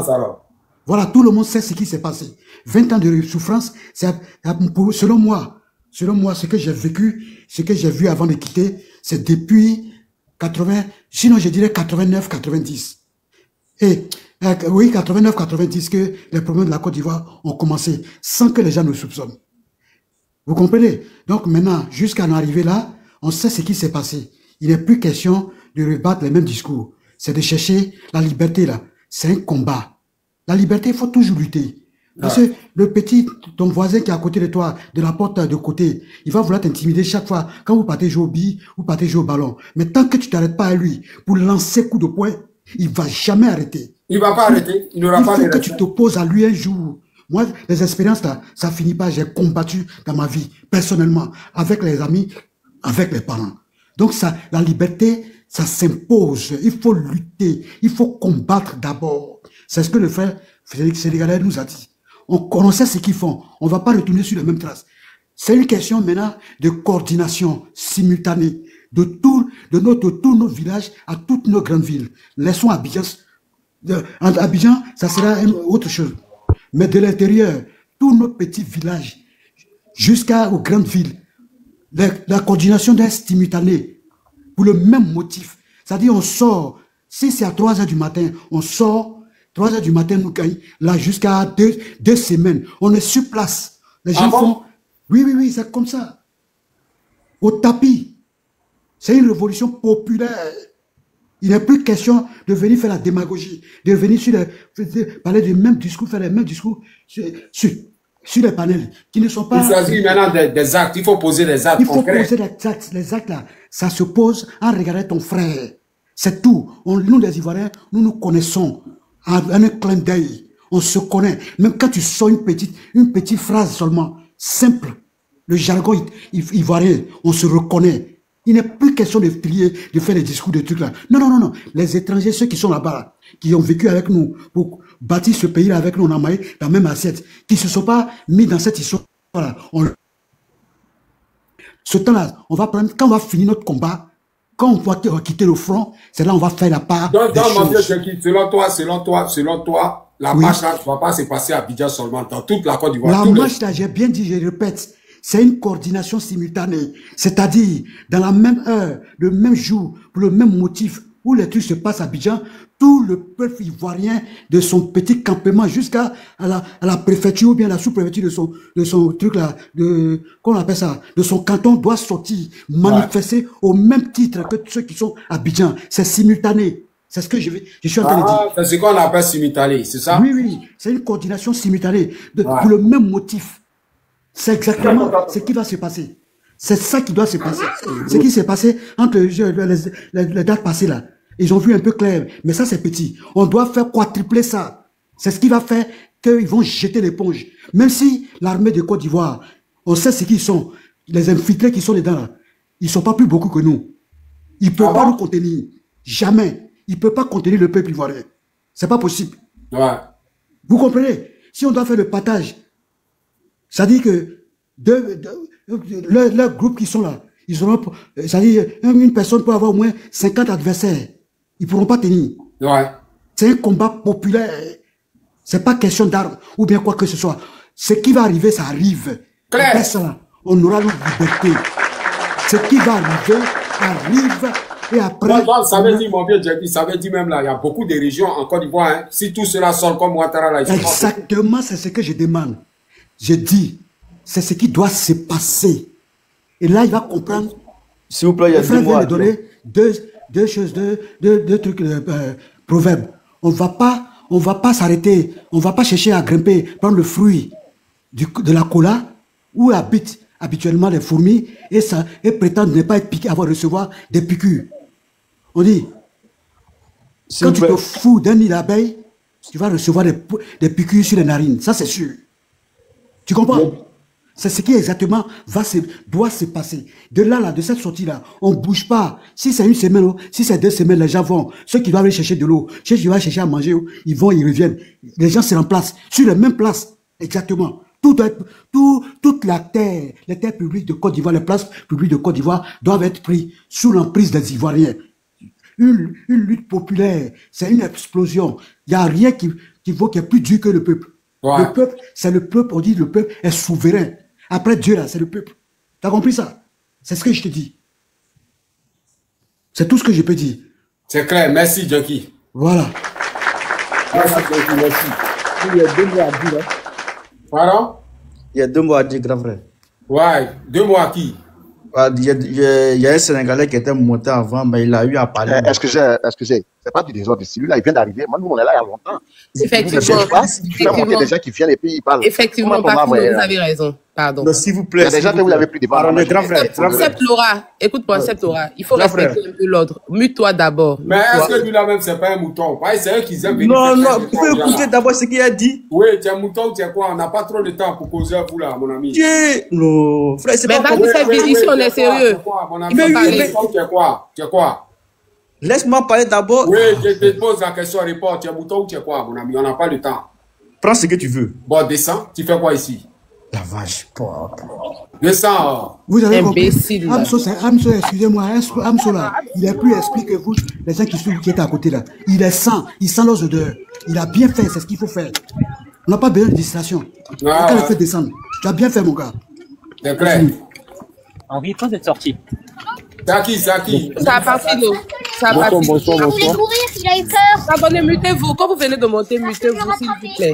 Voilà, tout le monde sait ce qui s'est passé. 20 ans de souffrance, selon moi, ce que j'ai vécu, ce que j'ai vu avant de quitter, c'est depuis 80, sinon je dirais 89, 90. Et oui, 89, 90 que les problèmes de la Côte d'Ivoire ont commencé sans que les gens ne soupçonnent. Vous comprenez? Donc maintenant, jusqu'à en arriver là, on sait ce qui s'est passé. Il n'est plus question de rebattre les mêmes discours. C'est de chercher la liberté là. C'est un combat. La liberté, il faut toujours lutter. Parce que le petit, ton voisin qui est à côté de toi, de la porte de côté, il va vouloir t'intimider chaque fois quand vous partez jouer au billes, vous partez jouer au ballon. Mais tant que tu t'arrêtes pas à lui pour lancer coup de poing, il va jamais arrêter. Il va pas arrêter. Il n'aura pas de Il faut que tu t'opposes à lui un jour. Moi, les expériences là, ça finit pas. J'ai combattu dans ma vie, personnellement, avec les amis, avec les parents. Donc ça, la liberté, ça s'impose. Il faut lutter. Il faut combattre d'abord. C'est ce que le frère Félix Sénégalais nous a dit. On sait ce qu'ils font. On ne va pas retourner sur les mêmes traces. C'est une question maintenant de coordination simultanée de tous nos villages à toutes nos grandes villes. Laissons Abidjan. Abidjan, ça sera autre chose. Mais de l'intérieur, tous nos petits villages, jusqu'aux grandes villes, la coordination doit être simultanée pour le même motif. C'est-à-dire, on sort, si c'est à 3 h du matin, on sort, 3 h du matin, nous gagnons, là, jusqu'à 2 semaines. On est sur place. Les gens font... Oui, c'est comme ça. Au tapis. C'est une révolution populaire. Il n'est plus question de venir faire la démagogie, de venir parler du même discours, faire les mêmes discours sur les panels qui ne sont pas... Il s'agit maintenant des actes. Il faut poser des actes concrets. Il faut poser des actes. Les actes là, ça se pose en regardant ton frère. C'est tout. Nous, les Ivoiriens, nous nous connaissons. En un clin d'œil. On se connaît. Même quand tu sors une petite phrase seulement, simple, le jargon ivoirien, on se reconnaît. Il n'est plus question de faire des discours de trucs là. Non. Les étrangers, ceux qui sont là-bas, qui ont vécu avec nous, pour bâtir ce pays-là avec nous, on a maillé la même assiette, qui ne se sont pas mis dans cette histoire-là. Ce temps-là, on va prendre, quand on va finir notre combat, quand on va quitter le front, c'est là on va faire la part des choses. Selon toi, la marche là ne va pas se passer à Abidjan seulement, dans toute la Côte d'Ivoire. La marche là, j'ai bien dit, je répète, c'est une coordination simultanée. C'est-à-dire, dans la même heure, le même jour, pour le même motif, où les trucs se passent à Abidjan, tout le peuple ivoirien de son petit campement jusqu'à la préfecture ou bien la sous-préfecture de son truc là, qu'on appelle ça, de son canton doit sortir, manifester au même titre que ceux qui sont à Abidjan. C'est simultané. C'est ce que je suis en train de dire. C'est ce qu'on appelle simultané, c'est ça? Oui. C'est une coordination simultanée pour le même motif. C'est exactement ce qui va se passer. C'est ça qui doit se passer. Ce qui s'est passé entre les dates passées là. Ils ont vu un peu clair, mais ça c'est petit. On doit faire quadrupler ça. C'est ce qui va faire qu'ils vont jeter l'éponge. Même si l'armée de Côte d'Ivoire, on sait ce qu'ils sont, les infiltrés qui sont dedans là, ils ne sont pas plus beaucoup que nous. Ils ne peuvent pas nous contenir. Jamais. Ils ne peuvent pas contenir le peuple ivoirien. C'est pas possible. Ouais. Vous comprenez? Si on doit faire le partage, ça dit que leurs groupes qui sont là, ils auront, ça dit une personne peut avoir au moins 50 adversaires. Ils ne pourront pas tenir. Ouais. C'est un combat populaire. C'est pas question d'armes ou bien quoi que ce soit. Ce qui va arriver, ça arrive. Après ça, on aura notre liberté. Ce qui va arriver, arrive. Et après... Non, ça veut dire, mon vieux Jackie, ça veut dire même là, il y a beaucoup de régions en Côte d'Ivoire, hein, si tout cela sort comme Ouattara là... Exactement, c'est ce que je demande. Je dis, c'est ce qui doit se passer. Et là, il va comprendre. S'il vous plaît, il y a 2 mois. Donner deux choses, deux trucs, proverbes. On va pas s'arrêter. On va pas chercher à grimper, prendre le fruit de la cola où habitent habituellement les fourmis et prétendre ne pas être piqué, recevoir des piqûres. On dit, quand tu te fous d'un nid d'abeilles, tu vas recevoir des piqûres sur les narines. Ça, c'est sûr. Tu comprends? C'est ce qui exactement doit se passer. De là, de cette sortie-là, on ne bouge pas. Si c'est 1 semaine, si c'est 2 semaines, les gens vont. Ceux qui doivent aller chercher de l'eau, ceux qui doivent chercher à manger, ils vont, ils reviennent. Les gens se remplacent sur les mêmes places. Exactement. Toute la terre, les terres publiques de Côte d'Ivoire, les places publiques de Côte d'Ivoire doivent être prises sous l'emprise des Ivoiriens. Une lutte populaire, c'est une explosion. Il n'y a rien qui vaut, qui est plus dur que le peuple. Ouais. Le peuple, c'est le peuple, on dit le peuple est souverain. Après Dieu, là, c'est le peuple. T'as compris ça? C'est ce que je te dis. C'est tout ce que je peux dire. C'est clair. Merci, Junkie. Voilà. Merci, Junkie. Merci. Il y a 2 mois à dire. Hein. Pardon? Il y a 2 mois à dire, grand frère. Ouais, 2 mois à qui? Il y a un Sénégalais qui était monté avant, mais il a eu à parler. Excusez, c'est pas du désordre ici. Lui, là, il vient d'arriver. Moi, nous, on est là il y a longtemps. Effectivement. Tu fais monter des gens qui viennent et puis ils parlent. Effectivement, Parfino, vous avez raison. Pardon. Donc, s'il vous plaît. Il y a des gens que vous l'avez plus devant. Pardon, grand frère. Accepte Laura. Écoute-moi, accepte Laura. Il faut respecter un peu l'ordre. Mute-toi d'abord. Mais est-ce que lui là-même, c'est pas un mouton? C'est eux qui aiment venir. Non, vous pouvez écouter d'abord ce qu'il a dit. Oui, tu es un mouton ou tu es quoi? On n'a pas trop de temps pour causer vous là, mon ami. Non, frère, c'est pas comme ça. Mais ici, on est sérieux. Il faut parler. Tu es quoi? Tu es quoi? Laisse-moi parler d'abord. Oui, je te pose la question, réponds. Tu es mouton ou tu es quoi, mon ami? On n'a pas le temps. Prends ce que tu veux. Bon, descends. Tu fais quoi ici? La vache, quoi. Descends. Vous avez imbécile. compris. Amso, excusez-moi. Amso là, il est plus esprit que vous, les gens qui étaient à côté là. Il est sans. Il sent leurs odeurs. Il a bien fait, c'est ce qu'il faut faire. On n'a pas besoin de distraction. Quand il fait descendre. Tu as bien fait, mon gars. C'est clair. Henri, quand vous êtes sorti? Zaki. Ça a parti d'eau. Ça a parti. Bonsoir. Il voulait courir, il a eu peur. Abonnez, mutez-vous. Quand vous venez de monter, mutez-vous, s'il vous plaît.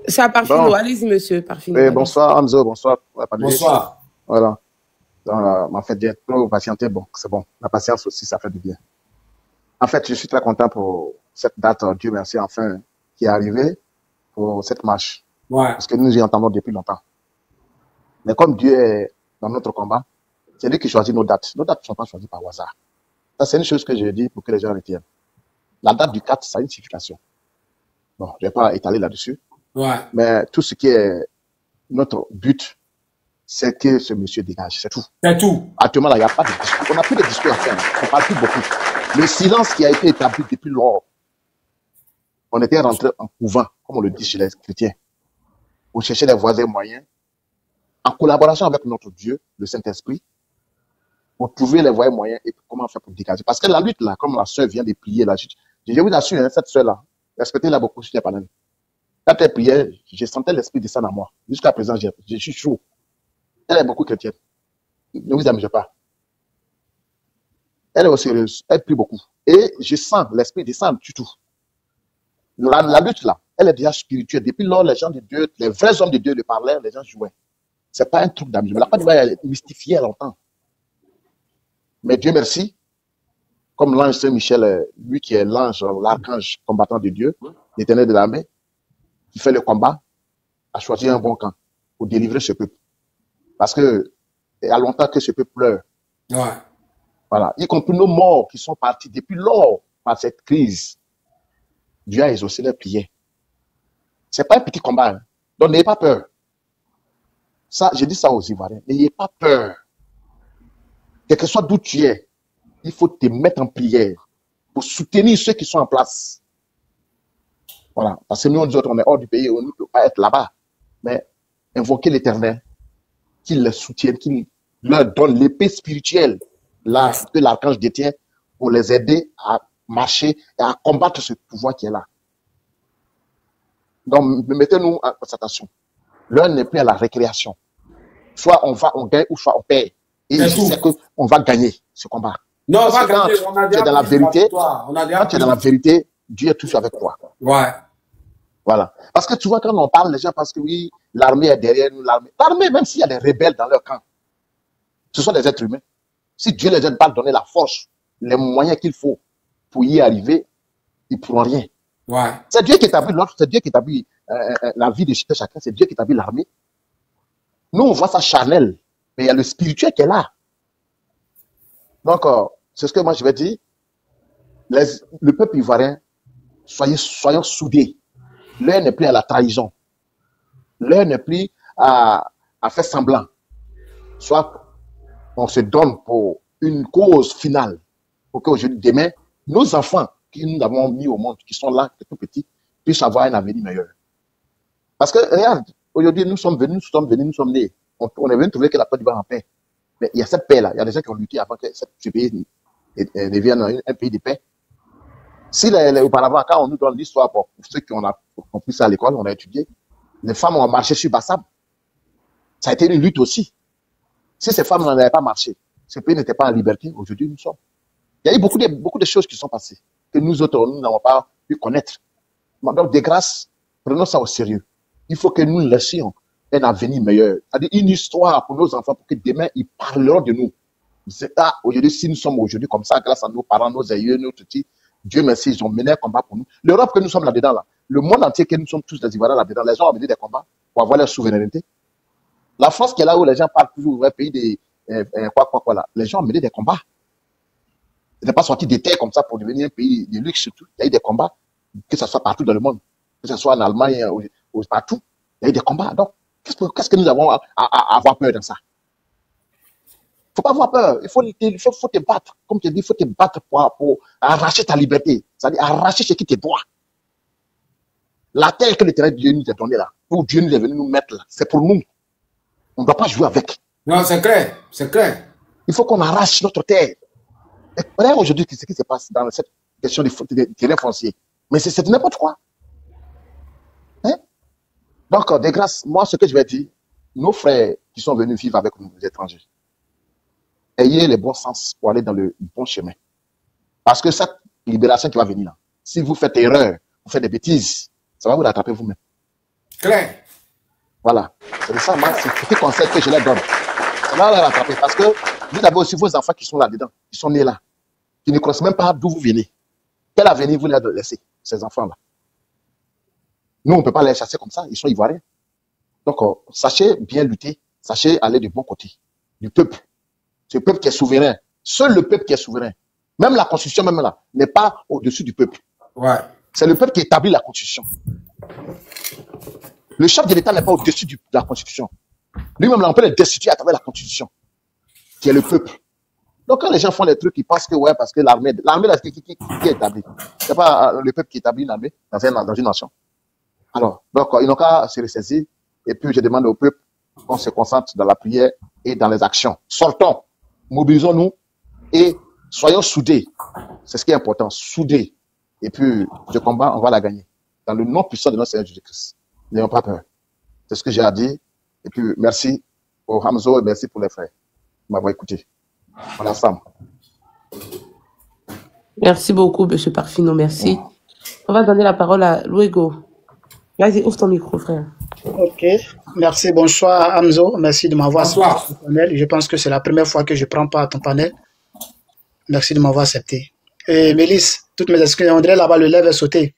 C'est à Parfino. Bon. Allez-y, monsieur Parfino. Oui, bonsoir, Hamzo. Bonsoir. Bonsoir. Voilà. En fait, d'être trop patienté, bon, c'est bon. La patience aussi, ça fait du bien. En fait, je suis très content pour cette date, Dieu merci, enfin, qui est arrivée pour cette marche. Ouais. Parce que nous y entendons depuis longtemps. Mais comme Dieu est dans notre combat, c'est lui qui choisit nos dates. Nos dates ne sont pas choisies par hasard. Ça, c'est une chose que je dis pour que les gens retiennent. La date du 4, ça a une signification. Bon, je ne vais pas étaler là-dessus. Ouais. Mais tout ce qui est notre but, c'est que ce monsieur dégage. C'est tout. C'est tout. Actuellement, là, il n'y a pas de discours. On n'a plus de discours à faire. On ne parle plus beaucoup. Le silence qui a été établi depuis lors, on était rentré en couvent, comme on le dit chez les chrétiens, pour chercher les voies et moyens, en collaboration avec notre Dieu, le Saint-Esprit, pour trouver les voies et moyens et comment faire pour dégager. Parce que la lutte, là, comme la sœur vient de prier, là, je vous assure, hein, cette sœur-là, respectez-la beaucoup, je pas. Quand elle priait, je sentais l'esprit descendre à moi. Jusqu'à présent, je suis chaud. Elle est beaucoup chrétienne. Ne vous amusez pas. Elle est aussi sérieuse. Elle prie beaucoup. Et je sens l'esprit descendre du tout. La lutte là, elle est déjà spirituelle. Depuis lors, les gens de Dieu, les vrais hommes de Dieu le parlaient, les gens jouaient. C'est pas un truc d'amusement. La Côte d'Ivoire est mystifiée longtemps. Mais Dieu merci, comme l'ange Saint-Michel, lui qui est l'ange, l'archange combattant de Dieu, l'éternel de l'armée, qui fait le combat, a choisi un bon camp pour délivrer ce peuple. Parce que il y a longtemps que ce peuple pleure. Ouais. Voilà. Y compris nos morts qui sont partis depuis lors par cette crise. Dieu a exaucé leurs prières. C'est pas un petit combat. Hein. Donc n'ayez pas peur. Ça, je dis ça aux Ivoiriens. N'ayez pas peur. Quel que soit d'où tu es, il faut te mettre en prière pour soutenir ceux qui sont en place. Voilà. Parce que nous, autres, on est hors du pays, on ne peut pas être là-bas. Mais invoquer l'Éternel, qu'il les soutienne, qu'il leur donne l'épée spirituelle là, que l'archange détient pour les aider à marcher et à combattre ce pouvoir qui est là. Donc, mettez-nous en concentration. L'heure n'est plus à la récréation. Soit on gagne ou soit on perd. Et je sais qu'on va gagner ce combat. Non, on va quand gagner. On a tu es dans la vérité, quand tu es dans la vérité, Dieu est toujours avec toi. Ouais. Voilà. Parce que tu vois, quand on parle, les gens pensent que oui, l'armée est derrière nous, l'armée, même s'il y a des rebelles dans leur camp, ce sont des êtres humains. Si Dieu les aide pas à donner la force, les moyens qu'il faut pour y arriver, ils ne pourront rien. Ouais. C'est Dieu qui établit l'ordre, c'est Dieu qui établit la vie de chacun, c'est Dieu qui établit l'armée. Nous, on voit ça charnel, mais il y a le spirituel qui est là. Donc, c'est ce que moi je vais dire. Le peuple ivoirien, soyons soudés. L'heure n'est plus à la trahison. L'heure n'est plus à faire semblant. Soit on se donne pour une cause finale, pour qu'aujourd'hui, demain, nos enfants que nous avons mis au monde, qui sont là, qui sont tout petits, puissent avoir un avenir meilleur. Parce que, regarde, aujourd'hui, nous sommes nés. On est venu trouver que la Côte d'Ivoire en paix. Mais il y a cette paix-là. Il y a des gens qui ont lutté avant que ce pays devienne un pays de paix. Si auparavant, quand on nous donne l'histoire, pour ceux qui ont compris ça à l'école, on a étudié, les femmes ont marché sur Bassam. Ça a été une lutte aussi. Si ces femmes n'avaient pas marché, ce pays n'était pas en liberté. Aujourd'hui, nous sommes. Il y a eu beaucoup de choses qui sont passées, que nous autres, nous n'avons pas pu connaître. Donc, de grâce, prenons ça au sérieux. Il faut que nous laissions un avenir meilleur. C'est-à-dire une histoire pour nos enfants, pour que demain, ils parleront de nous. Ah, aujourd'hui, si nous sommes aujourd'hui comme ça, grâce à nos parents, nos aïeux, nos petits, Dieu merci, ils ont mené un combat pour nous. L'Europe que nous sommes là-dedans, là, le monde entier que nous sommes tous des Ivoiriens là-dedans, les gens ont mené des combats pour avoir leur souveraineté. La France qui est là où les gens parlent toujours, un pays des quoi là, les gens ont mené des combats. Ils n'ont pas sorti des terres comme ça pour devenir un pays de luxe surtout. Il y a eu des combats, que ce soit partout dans le monde, que ce soit en Allemagne ou partout. Il y a eu des combats. Donc, qu'est-ce que nous avons à avoir peur dans ça? Il ne faut pas avoir peur. Il faut te battre. Comme tu dis, il faut te battre pour arracher ta liberté. C'est-à-dire arracher ce qui te doit. La terre que le terrain de Dieu nous a donnée là, où Dieu nous est venu nous mettre là, c'est pour nous. On ne doit pas jouer avec. Non, c'est clair. C'est clair. Il faut qu'on arrache notre terre. Et regarde aujourd'hui ce qui se passe dans cette question des terrains fonciers. Mais c'est n'importe quoi. Hein? Donc, de grâce, moi, ce que je vais dire, nos frères qui sont venus vivre avec nous, les étrangers, ayez le bon sens pour aller dans le bon chemin. Parce que cette libération qui va venir là, si vous faites erreur, vous faites des bêtises, ça va vous rattraper vous-même. Clair. Voilà. C'est ça, moi, c'est le petit conseil que je leur donne. Ça va les rattraper parce que vous avez aussi vos enfants qui sont là-dedans, qui sont nés là, qui ne connaissent même pas d'où vous venez. Quel avenir vous leur laissez, ces enfants-là? Nous, on ne peut pas les chasser comme ça, ils sont ivoiriens. Donc, sachez bien lutter, sachez aller du bon côté, du peuple. C'est le peuple qui est souverain. Seul le peuple qui est souverain. Même la constitution, même là, n'est pas au-dessus du peuple. Ouais. C'est le peuple qui établit la constitution. Le chef de l'État n'est pas au-dessus de la constitution. Lui-même, là, on peut le destituer à travers la constitution, qui est le peuple. Donc, quand les gens font des trucs, ils pensent que, ouais, parce que l'armée, là, qui est établie. C'est pas le peuple qui établit l'armée dans une nation. Alors, donc, ils n'ont qu'à se ressaisir. Et puis, je demande au peuple qu'on se concentre dans la prière et dans les actions. Sortons, mobilisons-nous et soyons soudés. C'est ce qui est important, soudés. Et puis, ce combat, on va la gagner. Dans le nom puissant de notre Seigneur Jésus-Christ. N'ayons pas peur. C'est ce que j'ai à dire. Et puis, merci au Hamzo et merci pour les frères de m'avoir écouté. On est ensemble. Merci beaucoup, M. Parfino, merci. On va donner la parole à Luego. Vas-y, ouvre ton micro, frère. Ok, merci, bonsoir Hamzo, merci de m'avoir accepté à ton panel. Je pense que c'est la première fois que je prends part à ton panel. Merci de m'avoir accepté. Et Mélisse, toutes mes excuses, on dirait là-bas le live est sauté.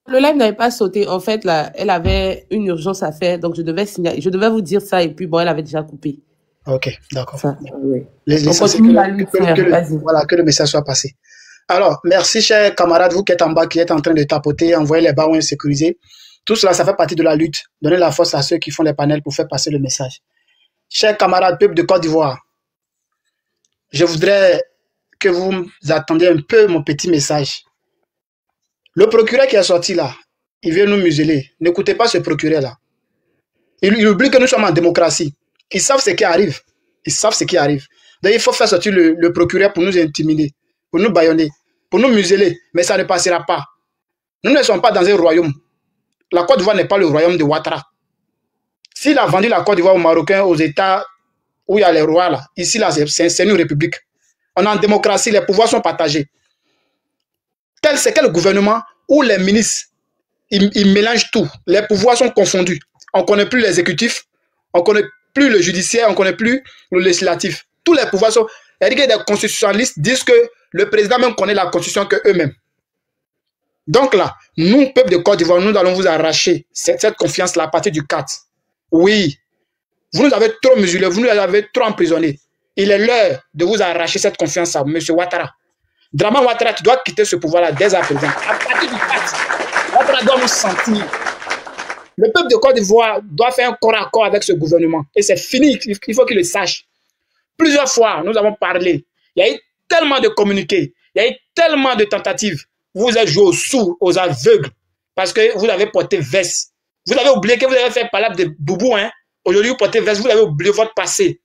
Le live n'avait pas sauté. En fait, là, elle avait une urgence à faire, donc je devais vous dire ça, et puis bon, elle avait déjà coupé. Ok, d'accord. Oui. Voilà, que le message soit passé. Alors, merci, chers camarades, vous qui êtes en bas, qui êtes en train de tapoter, envoyer les barres sécurisés. Tout cela, ça fait partie de la lutte. Donner la force à ceux qui font les panels pour faire passer le message. Chers camarades, peuple de Côte d'Ivoire, je voudrais que vous attendiez un peu mon petit message. Le procureur qui est sorti là, il vient nous museler. N'écoutez pas ce procureur-là. Il oublie que nous sommes en démocratie. Ils savent ce qui arrive. Ils savent ce qui arrive. Donc, il faut faire sortir le procureur pour nous intimider, pour nous bâillonner, pour nous museler. Mais ça ne passera pas. Nous ne sommes pas dans un royaume. La Côte d'Ivoire n'est pas le royaume de Ouattara. S'il a vendu la Côte d'Ivoire aux Marocains, aux États où il y a les rois, là, ici, là, c'est une république. On est en démocratie, les pouvoirs sont partagés. C'est quel gouvernement où les ministres, ils mélangent tout. Les pouvoirs sont confondus. On ne connaît plus l'exécutif, on ne connaît plus le judiciaire, on ne connaît plus le législatif. Tous les pouvoirs sont... Les constitutionnalistes disent que le président même connaît la constitution qu'eux-mêmes. Donc là, nous, peuple de Côte d'Ivoire, nous allons vous arracher cette confiance-là à partir du 4. Oui, vous nous avez trop muselés, vous nous avez trop emprisonnés. Il est l'heure de vous arracher cette confiance-là, M. Ouattara. Draman Ouattara, tu dois quitter ce pouvoir-là dès à présent. À partir du 4, Ouattara doit nous sentir. Le peuple de Côte d'Ivoire doit faire un corps à corps avec ce gouvernement. Et c'est fini, il faut qu'il le sache. Plusieurs fois, nous avons parlé. Il y a eu tellement de communiqués, il y a eu tellement de tentatives. Vous avez joué aux sourds, aux aveugles, parce que vous avez porté veste. Vous avez oublié que vous avez fait palabre de boubou. Hein? Aujourd'hui, vous portez veste, vous avez oublié votre passé.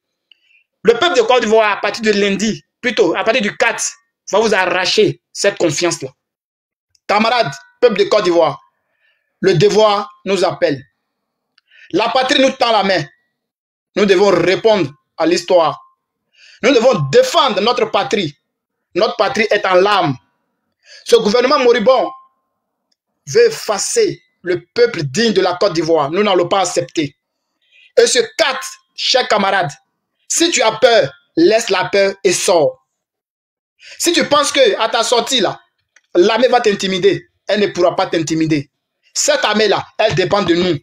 Le peuple de Côte d'Ivoire, à partir de lundi, plutôt, à partir du 4, va vous arracher cette confiance-là. Camarades, peuple de Côte d'Ivoire, le devoir nous appelle. La patrie nous tend la main. Nous devons répondre à l'histoire Nous devons défendre notre patrie. Notre patrie est en larmes. Ce gouvernement moribond veut effacer le peuple digne de la Côte d'Ivoire. Nous n'allons pas accepter. Et ce 4, chers camarades, si tu as peur, laisse la peur et sors. Si tu penses que à ta sortie là, l'armée va t'intimider, elle ne pourra pas t'intimider. Cette armée-là, elle dépend de nous.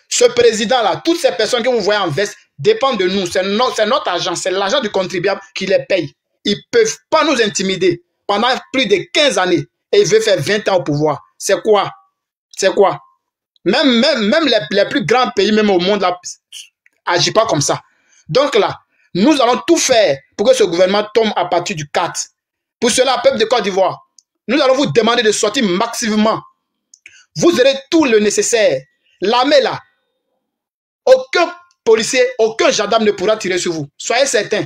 Ce président-là, toutes ces personnes que vous voyez en veste dépendent de nous. C'est notre argent, c'est l'argent du contribuable qui les paye. Ils ne peuvent pas nous intimider pendant plus de 15 années et ils veulent faire 20 ans au pouvoir. C'est quoi? C'est quoi? Même les plus grands pays, même au monde, n'agissent pas comme ça. Donc là, nous allons tout faire pour que ce gouvernement tombe à partir du 4. Pour cela, peuple de Côte d'Ivoire, nous allons vous demander de sortir massivement. Vous aurez tout le nécessaire. L'armée là, aucun policier, aucun gendarme ne pourra tirer sur vous. Soyez certains.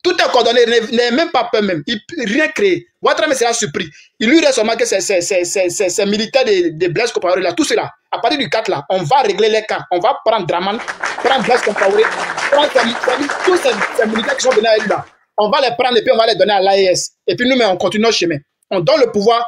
Tout est coordonné, n'ayez même pas peur même. Rien créé. Ouattara sera surpris. Il lui reste seulement que ces militaires de Blaise Compaoré là, tout cela. À partir du 4 là, on va régler les cas. On va prendre Draman, prendre Blaise Compaoré, prendre tous ces militaires qui sont venus à lui là. On va les prendre et puis on va les donner à l'AES. Et puis nous, on continue notre chemin. On donne le pouvoir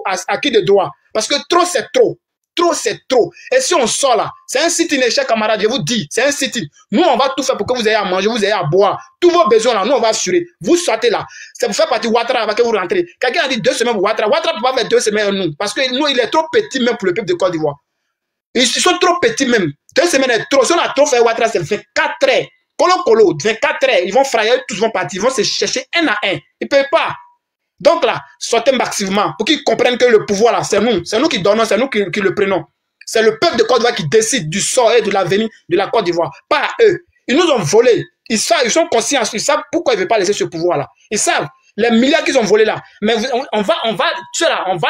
à qui de droit. Parce que trop, c'est trop. Trop, c'est trop. Et si on sort là, c'est un sit-in, chers camarades, je vous dis, c'est un sit-in. Nous, on va tout faire pour que vous ayez à manger, vous ayez à boire. Tous vos besoins là, nous, on va assurer. Vous sortez là. C'est pour faire partie de Ouattara avant que vous rentrez. Quelqu'un a dit 2 semaines pour Ouattara. Ouattara ne peut pas faire 2 semaines nous. Parce que nous, il est trop petit même pour le peuple de Côte d'Ivoire. Ils sont trop petits même. 2 semaines est trop. Si on a trop fait Ouattara, c'est 24 heures. Colo, 24 heures. Ils vont frayer, tous vont partir. Ils vont se chercher un à un. Ils ne peuvent pas. Donc là, sortez massivement pour qu'ils comprennent que le pouvoir là, c'est nous. C'est nous qui donnons, c'est nous qui le prenons. C'est le peuple de Côte d'Ivoire qui décide du sort et de l'avenir de la Côte d'Ivoire. Pas eux. Ils nous ont volé. Ils sont conscients. Ils savent pourquoi ils ne veulent pas laisser ce pouvoir-là. Ils savent les milliards qu'ils ont volés là. Mais on va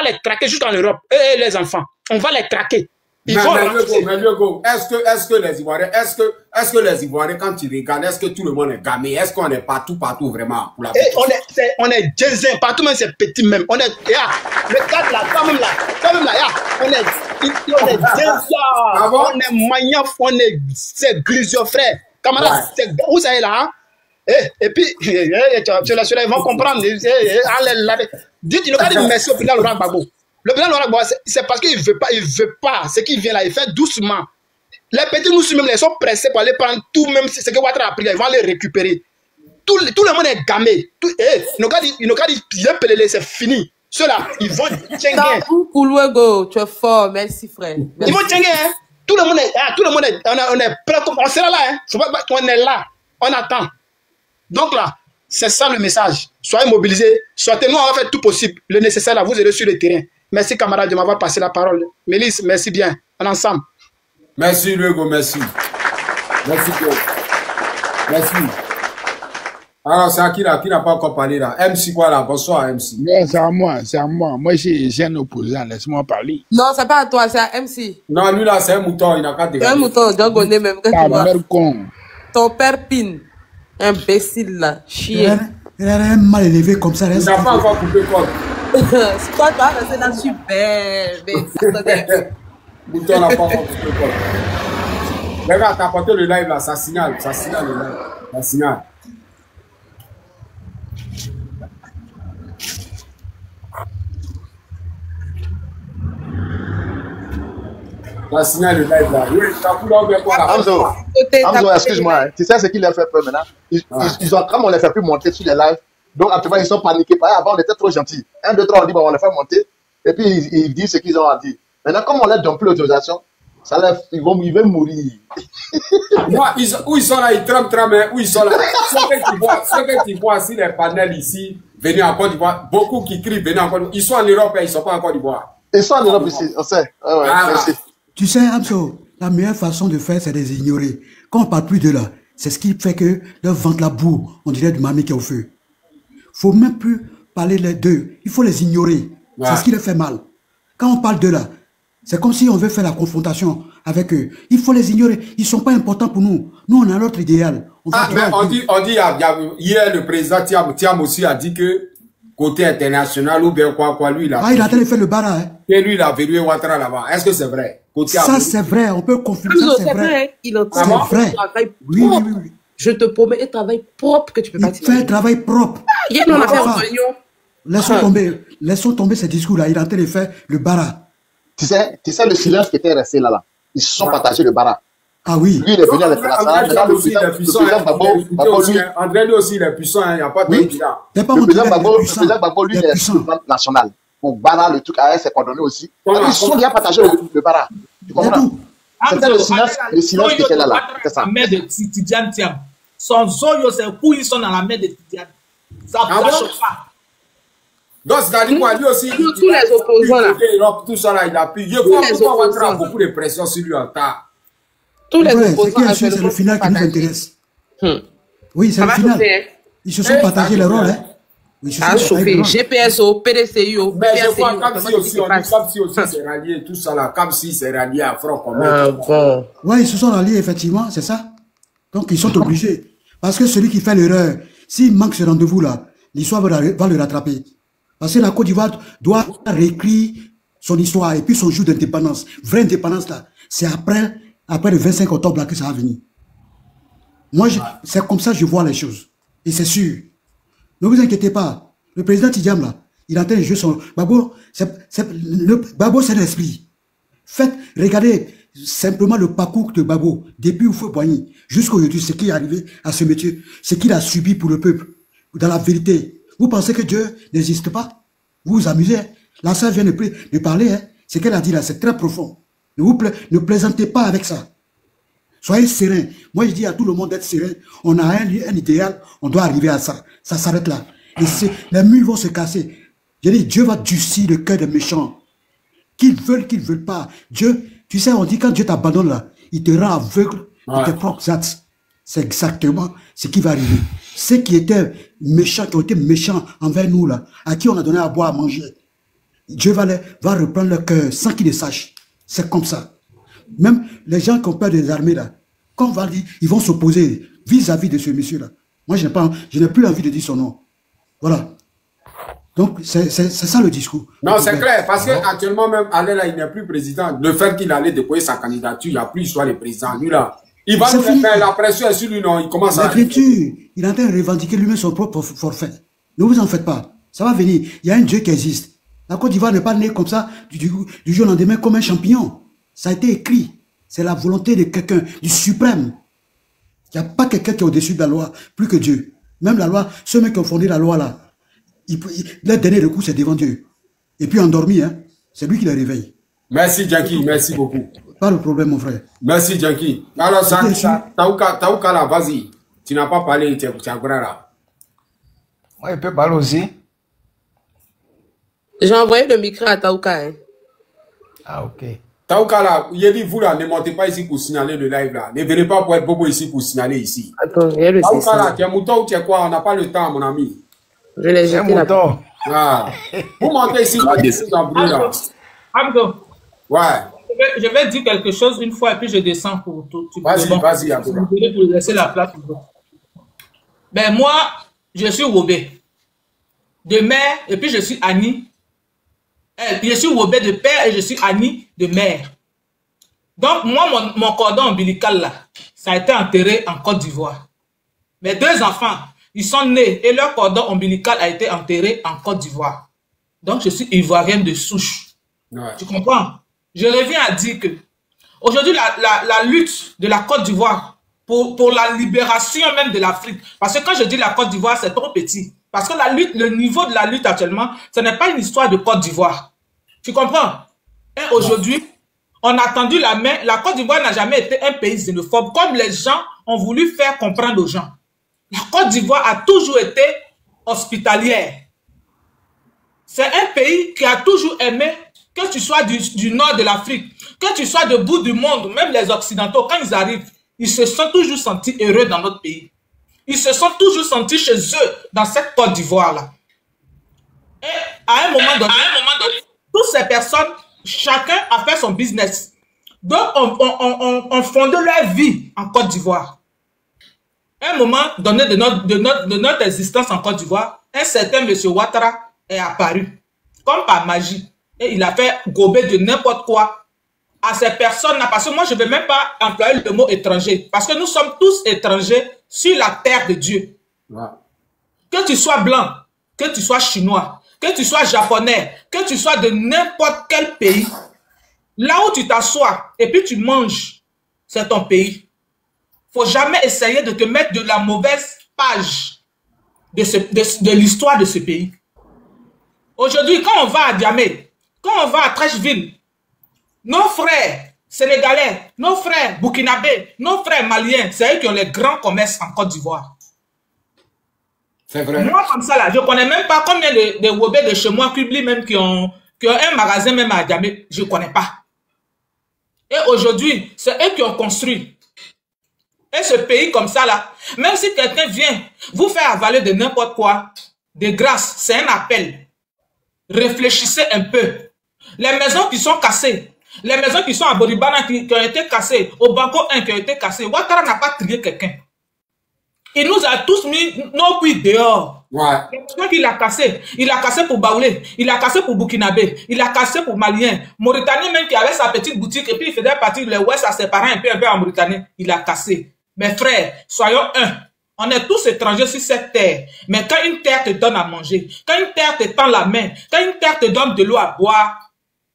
les traquer jusqu'en Europe. Eux et les enfants. On va les traquer. Mais Hugo, est-ce que les Ivoiriens, est-ce que les Ivoiriens, quand tu regardes, est-ce que tout le monde est gamé? Est-ce qu'on est partout vraiment pour la on est jazzin, partout même c'est petit même. On est, le cadre là, quand même là, on est jazzin, on est magnaf, on est grisio frère. Camarade, vous savez là, hein? Et puis, ils vont comprendre. Dites, il n'a pas dit merci au président Laurent Gbagbo. Le président Laurent Gbagbo, c'est parce qu'il ne veut pas. Ce qui vient là, il fait doucement. Les petits nous même, ils sont pressés pour aller prendre tout, même ce que Ouattara a pris, ils vont les récupérer. Tout le monde est gamé. Ils n'ont qu'à dire, c'est fini. Ceux-là, ils vont tchenguer. Tu es fort, merci frère. Ils vont tchenguer, hein. Tout le monde est, on est prêt, on sera là, hein. Faut pas, on est là, on attend. Donc là, c'est ça le message. Soyez mobilisés, sortez, nous on va faire tout possible, le nécessaire là, vous allez sur le terrain. Merci camarade de m'avoir passé la parole. Mélisse, merci bien, on est ensemble. Merci Hugo, merci. Merci Claude. Merci. Alors c'est à qui n'a pas encore parlé là? MC quoi là? Bonsoir MC. Non, c'est à moi, c'est à moi. Moi j'ai un opposant, laisse-moi parler. Non, c'est pas à toi, c'est à MC. Non, lui là c'est un mouton, il n'a qu'à dégager. C'est un mouton, Djangoné même. Ta mère con. Ton père pine. Imbécile là, chien. Il a mal élevé comme ça. Il n'a pas encore coupé quoi. C'est toi, toi, c'est là, super. Mouton n'a pas encore coupé quoi. Regarde, t'as apporté le live là, ça signale le live. Ça signale. Ça signale le live là. Oui, t'as pu l'enlever quoi là. Hamzo, excuse-moi. Tu sais ce qui leur fait peur maintenant? Ils ont, comme on les fait plus monter sur les lives, donc actuellement ils sont paniqués. Avant on était trop gentils. 1, 2, 3, on dit bon, on les fait monter. Et puis ils disent ce qu'ils ont à dire. Maintenant, comme on leur donne plus l'autorisation, ils veulent mourir. Moi, où ils sont là, ils trament, où ils sont là. Ceux que tu vois, si les panels ici, venus en Côte d'Ivoire, beaucoup qui crient, venus en Côte d'Ivoire, ils sont en Europe et ils ne sont pas en Côte d'Ivoire. Ils sont en Europe ici, on sait. Ouais, merci. Tu sais, Hamzo, la meilleure façon de faire, c'est de les ignorer. Quand on ne parle plus de là, c'est ce qui fait que leur ventre la boue, on dirait du mami qui est au feu. Il ne faut même plus parler d'eux, il faut les ignorer. Ouais. C'est ce qui leur fait mal. Quand on parle de là, c'est comme si on veut faire la confrontation avec eux. Il faut les ignorer. Ils ne sont pas importants pour nous. Nous, on a notre idéal. On dit, hier, le président Thiam aussi a dit que côté international ou bien quoi, lui, là. Il a train de faire le bara, hein. Et lui, il a verrouillé Ouattara là-bas. Est-ce que c'est vrai? Ça, c'est vrai. On peut confirmer ça, c'est vrai. Il est vrai. Oui. Je te promets un travail propre que tu peux pas t'imaginer. Il fait un travail propre. Hier, on a fait un réunion. Laissons tomber ces discours-là. Il est en train de faire le bara. Tu sais le silence qui était resté là. Ils se sont partagés le bara. Ah oui. Lui, il est venu à le président Gbagbo, lui. André, lui aussi, il est puissant. Il n'y a pas de doute là. Le président Gbagbo, lui, il est sur le plan national. Pour bara, le truc à ses coordonnées aussi. Ils sont bien partagés le bara. Tu comprends? C'était le silence qui était là. C'est ça. La mère de Tidiane Thiam. Son zoyo, c'est où ils sont dans la mer de Tidiane. Ça ne choque pas. Donc, c'est-à-dire quoi, lui aussi, tous les opposants là. Tout ça là, il appuie. Je crois qu'on va avoir beaucoup de pression sur lui en tas. Tous les opposants. C'est le final qui nous intéresse. Oui, c'est le final. Ils se sont partagés les rôles. Ça a chauffé. GPSO, PDCIO, mais je vois comme si aussi, c'est rallié, tout ça là, comme si c'est rallié à Front Commun. Oui, ils se sont ralliés, effectivement, c'est ça. Donc, ils sont obligés. Parce que celui qui fait l'erreur, s'il manque ce rendez-vous là, l'histoire va le rattraper. Parce que la Côte d'Ivoire doit réécrire son histoire et puis son jour d'indépendance. Vraie indépendance là, c'est après le 25 octobre là que ça va venir. Moi, c'est comme ça que je vois les choses. Et c'est sûr. Ne vous inquiétez pas. Le président Tidiane là, il est en train de jouer son... Gbagbo, c'est l'esprit. Regardez simplement le parcours de Gbagbo, depuis Houphouët-Boigny jusqu'à aujourd'hui, ce qui est arrivé à ce métier, ce qu'il a subi pour le peuple. Dans la vérité, vous pensez que Dieu n'existe pas? Vous vous amusez. La sœur vient de parler. Hein. Ce qu'elle a dit là, c'est très profond. Ne plaisantez pas avec ça. Soyez serein. Moi, je dis à tout le monde d'être serein. On a un idéal, on doit arriver à ça. Ça s'arrête là. Et les murs vont se casser. Je dis, Dieu va durcir le cœur des méchants. Qu'ils veulent pas. Dieu, tu sais, on dit quand Dieu t'abandonne là, il te rend aveugle de tes propres actes. C'est exactement ce qui va arriver. Ceux qui étaient méchants, qui ont été méchants envers nous là, à qui on a donné à boire, à manger, Dieu va reprendre leur cœur sans qu'ils le sachent. C'est comme ça. Même les gens qui ont peur des armées là, quand on va dire, ils vont s'opposer vis-à-vis de ce monsieur là. Moi, je n'ai plus envie de dire son nom. Voilà. Donc, c'est ça le discours. Non, c'est clair, parce qu'actuellement même, Alain là, il n'est plus président. Le fait qu'il allait déposer sa candidature, il n'y a plus soit le président. Lui là, il va nous faire la pression sur lui, non, il commence à... L'écriture, il est en train de revendiquer lui-même son propre forfait. Ne vous en faites pas. Ça va venir. Il y a un Dieu qui existe. La Côte d'Ivoire n'est pas née comme ça, du jour au lendemain, comme un champignon. Ça a été écrit. C'est la volonté de quelqu'un, du suprême. Il n'y a pas quelqu'un qui est au-dessus de la loi, plus que Dieu. Même la loi, ceux qui ont fondé la loi là, leur dernier recours, c'est devant Dieu. Et puis endormi, hein, c'est lui qui les réveille. Merci, Janky, merci beaucoup. Pas le problème, mon frère. Merci, Janky. Alors, Taouka là, vas-y. Tu n'as pas parlé, tu es là. Moi, il peut parler aussi. J'ai envoyé le micro à Taouka. Hein. Ah, ok. Taouka là, il dit vous là, ne montez pas ici pour signaler le live là. Ne venez pas pour être bobo ici pour signaler ici. Attends, il y a le Taouka là, tu es mouton ou tu es quoi? On n'a pas le temps, mon ami. Je l'ai jeté là. Ah. Vous montez ici pour vous embrouiller là. Abdo. Ouais. Je vais dire quelque chose une fois et puis je descends pour tout. Vas-y, Abdo. Pour laisser la place. Ben moi, je suis Wobé de mère et puis je suis Annie. Je suis Wobé de père et je suis Annie de mère. Donc moi, mon cordon ombilical là, ça a été enterré en Côte d'Ivoire. Mes deux enfants, ils sont nés et leur cordon ombilical a été enterré en Côte d'Ivoire. Donc je suis ivoirienne de souche. Ouais. Tu comprends? Je reviens à dire que aujourd'hui la lutte de la Côte d'Ivoire pour la libération même de l'Afrique, parce que quand je dis la Côte d'Ivoire, c'est trop petit. Parce que la lutte, le niveau de la lutte actuellement, ce n'est pas une histoire de Côte d'Ivoire. Tu comprends? Et aujourd'hui, on a tendu la main. La Côte d'Ivoire n'a jamais été un pays xénophobe, comme les gens ont voulu faire comprendre aux gens. La Côte d'Ivoire a toujours été hospitalière. C'est un pays qui a toujours aimé, que tu sois du nord de l'Afrique, que tu sois du bout du monde, même les Occidentaux, quand ils arrivent, ils se sont toujours sentis heureux dans notre pays. Ils se sont toujours sentis chez eux, dans cette Côte d'Ivoire-là. Et à un moment donné, toutes ces personnes, chacun a fait son business. Donc, on fondait leur vie en Côte d'Ivoire. À un moment donné de notre existence en Côte d'Ivoire, un certain M. Ouattara est apparu, comme par magie. Et il a fait gober de n'importe quoi à ces personnes-là. Parce que moi, je ne vais même pas employer le mot étranger. Parce que nous sommes tous étrangers sur la terre de Dieu. Ouais. Que tu sois blanc, que tu sois chinois, que tu sois japonais, que tu sois de n'importe quel pays, là où tu t'assois et puis tu manges, c'est ton pays. Faut jamais essayer de te mettre de la mauvaise page de l'histoire de ce pays. Aujourd'hui, quand on va à Diamé, quand on va à Trècheville, nos frères sénégalais, nos frères burkinabés, nos frères maliens, c'est eux qui ont les grands commerces en Côte d'Ivoire. C'est vrai. Moi, comme ça, là, je ne connais même pas combien de Wobé de chez moi, Kubli même, qui ont un magasin même à Diamé. Je ne connais pas. Et aujourd'hui, c'est eux qui ont construit. Et ce pays comme ça, là, même si quelqu'un vient vous faire avaler de n'importe quoi, de grâce, c'est un appel. Réfléchissez un peu. Les maisons qui sont cassées, les maisons qui sont à Boribana qui ont été cassées, au Banco 1 qui ont été cassées, Ouattara n'a pas trié quelqu'un. Il nous a tous mis nos couilles dehors. Ouais. Il a cassé. Il a cassé pour Baoulé. Il a cassé pour Burkinabé. Il a cassé pour Malien. Mauritanie même qui avait sa petite boutique et puis il faisait partie de l'Ouest à ses parents un peu en Mauritanie. Il a cassé. Mes frères, soyons un. On est tous étrangers sur cette terre. Mais quand une terre te donne à manger, quand une terre te tend la main, quand une terre te donne de l'eau à boire,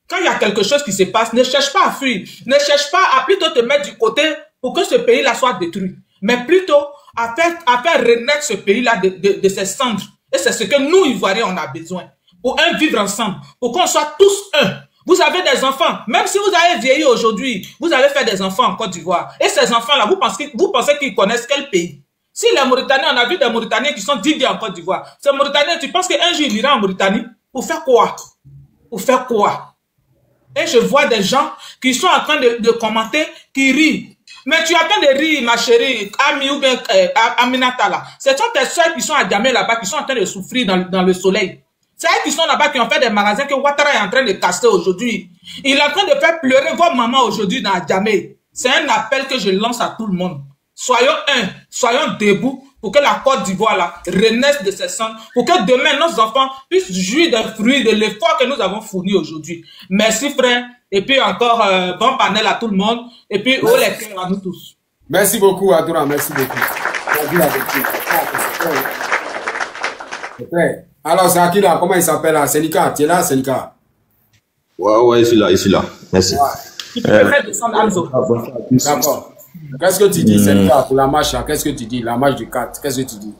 quand il y a quelque chose qui se passe, ne cherche pas à fuir. Ne cherche pas à plutôt te mettre du côté pour que ce pays-là soit détruit. Mais plutôt à faire renaître ce pays-là de ses cendres. Et c'est ce que nous, Ivoiriens, on a besoin. Pour un vivre ensemble. Pour qu'on soit tous un. Vous avez des enfants. Même si vous avez vieilli aujourd'hui, vous avez fait des enfants en Côte d'Ivoire. Et ces enfants-là, vous pensez qu'ils connaissent quel pays? Si les Mauritaniens, on a vu des Mauritaniens qui sont didiers en Côte d'Ivoire. Ces Mauritaniens, tu penses qu'un jour, ils iront en Mauritanie? Pour faire quoi? Pour faire quoi? Et je vois des gens qui sont en train de commenter, qui rient. Mais tu as train de rire, ma chérie, Ami ou bien Aminata là. Ce sont tes soeurs qui sont à Diamé là-bas, qui sont en train de souffrir dans le soleil. C'est elles qui sont là-bas, qui ont fait des magasins que Ouattara est en train de casser aujourd'hui. Il est en train de faire pleurer vos mamans aujourd'hui dans Diamé. C'est un appel que je lance à tout le monde. Soyons un, soyons debout pour que la Côte d'Ivoire là renaisse de ses cendres, pour que demain nos enfants puissent jouir des fruits de l'effort que nous avons fourni aujourd'hui. Merci frère. Et puis encore, bon panel à tout le monde. Et puis, haut les cœurs à nous tous. Merci beaucoup, Adoura. Merci beaucoup. Alors, c'est à qui là? Comment il s'appelle là? Sénica. Tu es là, Sénica? Ouais, ici là. Merci. Tu peux descendre, Anzo. D'accord. Qu'est-ce que tu dis, Sénica, pour la marche là? Qu'est-ce que tu dis? La marche du 4, qu'est-ce que tu dis?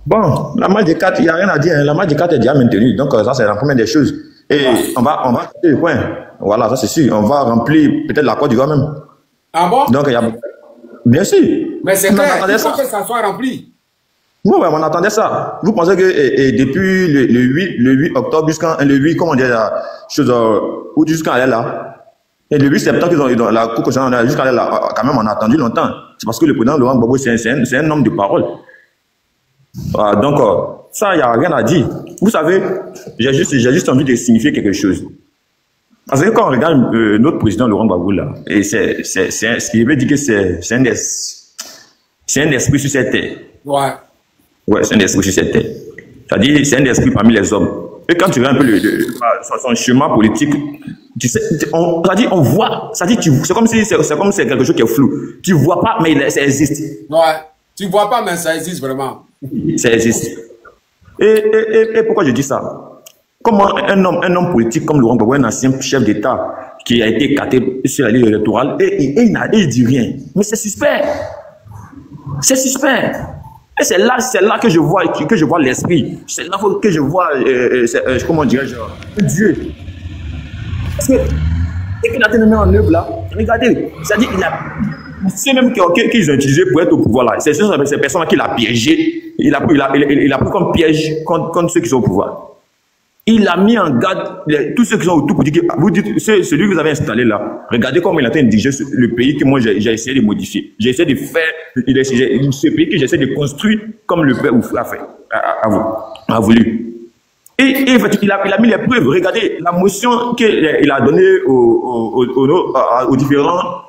Bon, la marche du 4, il n'y a rien à dire. La marche du 4 est déjà maintenue. Donc, ça, c'est la première des choses. Et on va le point. Voilà, ça c'est sûr. On va remplir peut-être la Côte d'Ivoire même. Ah bon? Donc, il y a... Bien sûr. Mais c'est clair, il faut que ça soit rempli. Oui, on attendait ça. Vous pensez que depuis le 8 octobre jusqu'à le 8, comment dire la chose, ou jusqu'à là, et le 8 septembre, qu'ils ont la Cour constitutionnelle, jusqu'à là, quand même, on a attendu longtemps. C'est parce que le président Laurent Gbagbo, c'est un homme de parole. Donc, ça, il n'y a rien à dire. Vous savez, j'ai juste envie de signifier quelque chose. Parce que quand on regarde notre président Laurent Gbagbo là, et ce qui veut dire que c'est un esprit sur cette terre. Ouais. Ouais, c'est un esprit sur cette terre. C'est-à-dire, c'est un esprit parmi les hommes. Et quand tu regardes un peu son chemin politique, tu sais, on voit, c'est comme si c'est quelque chose qui est flou. Tu vois pas, mais ça existe. Ouais. Tu vois pas, mais ça existe vraiment. Ça existe. Et pourquoi je dis ça? Comment un homme politique comme Laurent Gbagbo, un ancien chef d'État qui a été écarté sur la ligne électorale, et il dit rien. Mais c'est suspect. C'est suspect. Et c'est là que je vois l'esprit. C'est là que je vois, comment dirais-je, Dieu. Parce que ce qu'il a mis en œuvre là, regardez, c'est-à-dire c'est même qu'ils ont utilisé pour être au pouvoir là. C'est ces personnes qu'il a piégé. Il a pris comme piège contre ceux qui sont au pouvoir. Il a mis en garde tous ceux qui sont autour pour dire que vous dites, celui que vous avez installé là, regardez comment il est en train de diriger le pays que moi j'ai essayé de modifier. J'ai essayé de faire ce pays que j'essaie de construire comme le père a voulu. Et il a mis les preuves. Regardez la motion qu'il a donnée aux différents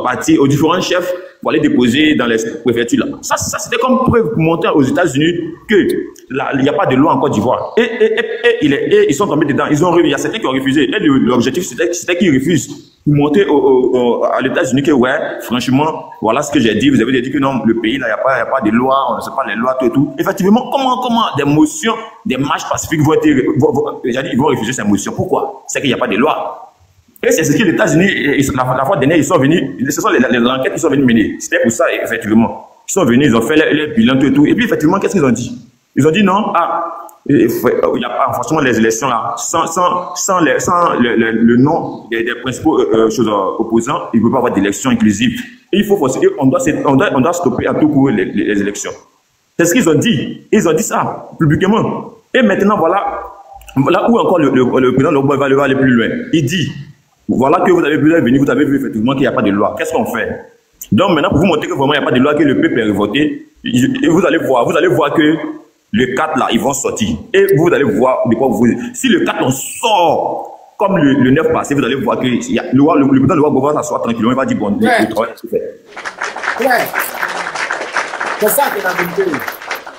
partis, aux différents chefs pour aller déposer dans les préfectures. Là. Ça c'était comme preuve pour montrer aux États-Unis qu'il n'y a pas de loi en Côte d'Ivoire. Et ils sont tombés dedans. Il y a certains qui ont refusé. Et l'objectif, c'était qu'ils refusent. Pour montrer à l'États-Unis que, ouais, franchement, voilà ce que j'ai dit. Vous avez dit que non, le pays, là, il n'y a pas de loi, on ne sait pas les lois, tout et tout. Effectivement, comment des motions, des marches pacifiques ils vont refuser ces motions? Pourquoi? C'est qu'il n'y a pas de loi. Et c'est ce que les États-Unis, la fois dernière, ils sont venus, ce sont les enquêtes qui sont venus mener. C'était pour ça, effectivement. Ils sont venus, ils ont fait les bilans, tout et tout. Et puis, effectivement, qu'est-ce qu'ils ont dit? Ils ont dit non, il n'y a pas forcément les élections là, sans le nom des principaux opposants, il ne peut pas avoir d'élections inclusives. Et il faut forcer, on doit stopper à tout coup les élections. C'est ce qu'ils ont dit. Ils ont dit ça publiquement. Et maintenant, voilà où encore le président Logbo va aller plus loin. Il dit, voilà que vous avez venir, vous avez vu effectivement qu'il n'y a pas de loi. Qu'est-ce qu'on fait? Donc maintenant, pour vous montrer que vraiment il n'y a pas de loi, que le peuple est révolté, vous allez voir que le 4 là, ils vont sortir. Et vous allez voir de quoi vous. Si le 4 on sort comme le 9 passé, vous allez voir que le président de Ouagadougou va s'asseoir tranquillement, il va dire bon, le travail c'est fait. C'est ça que la vérité.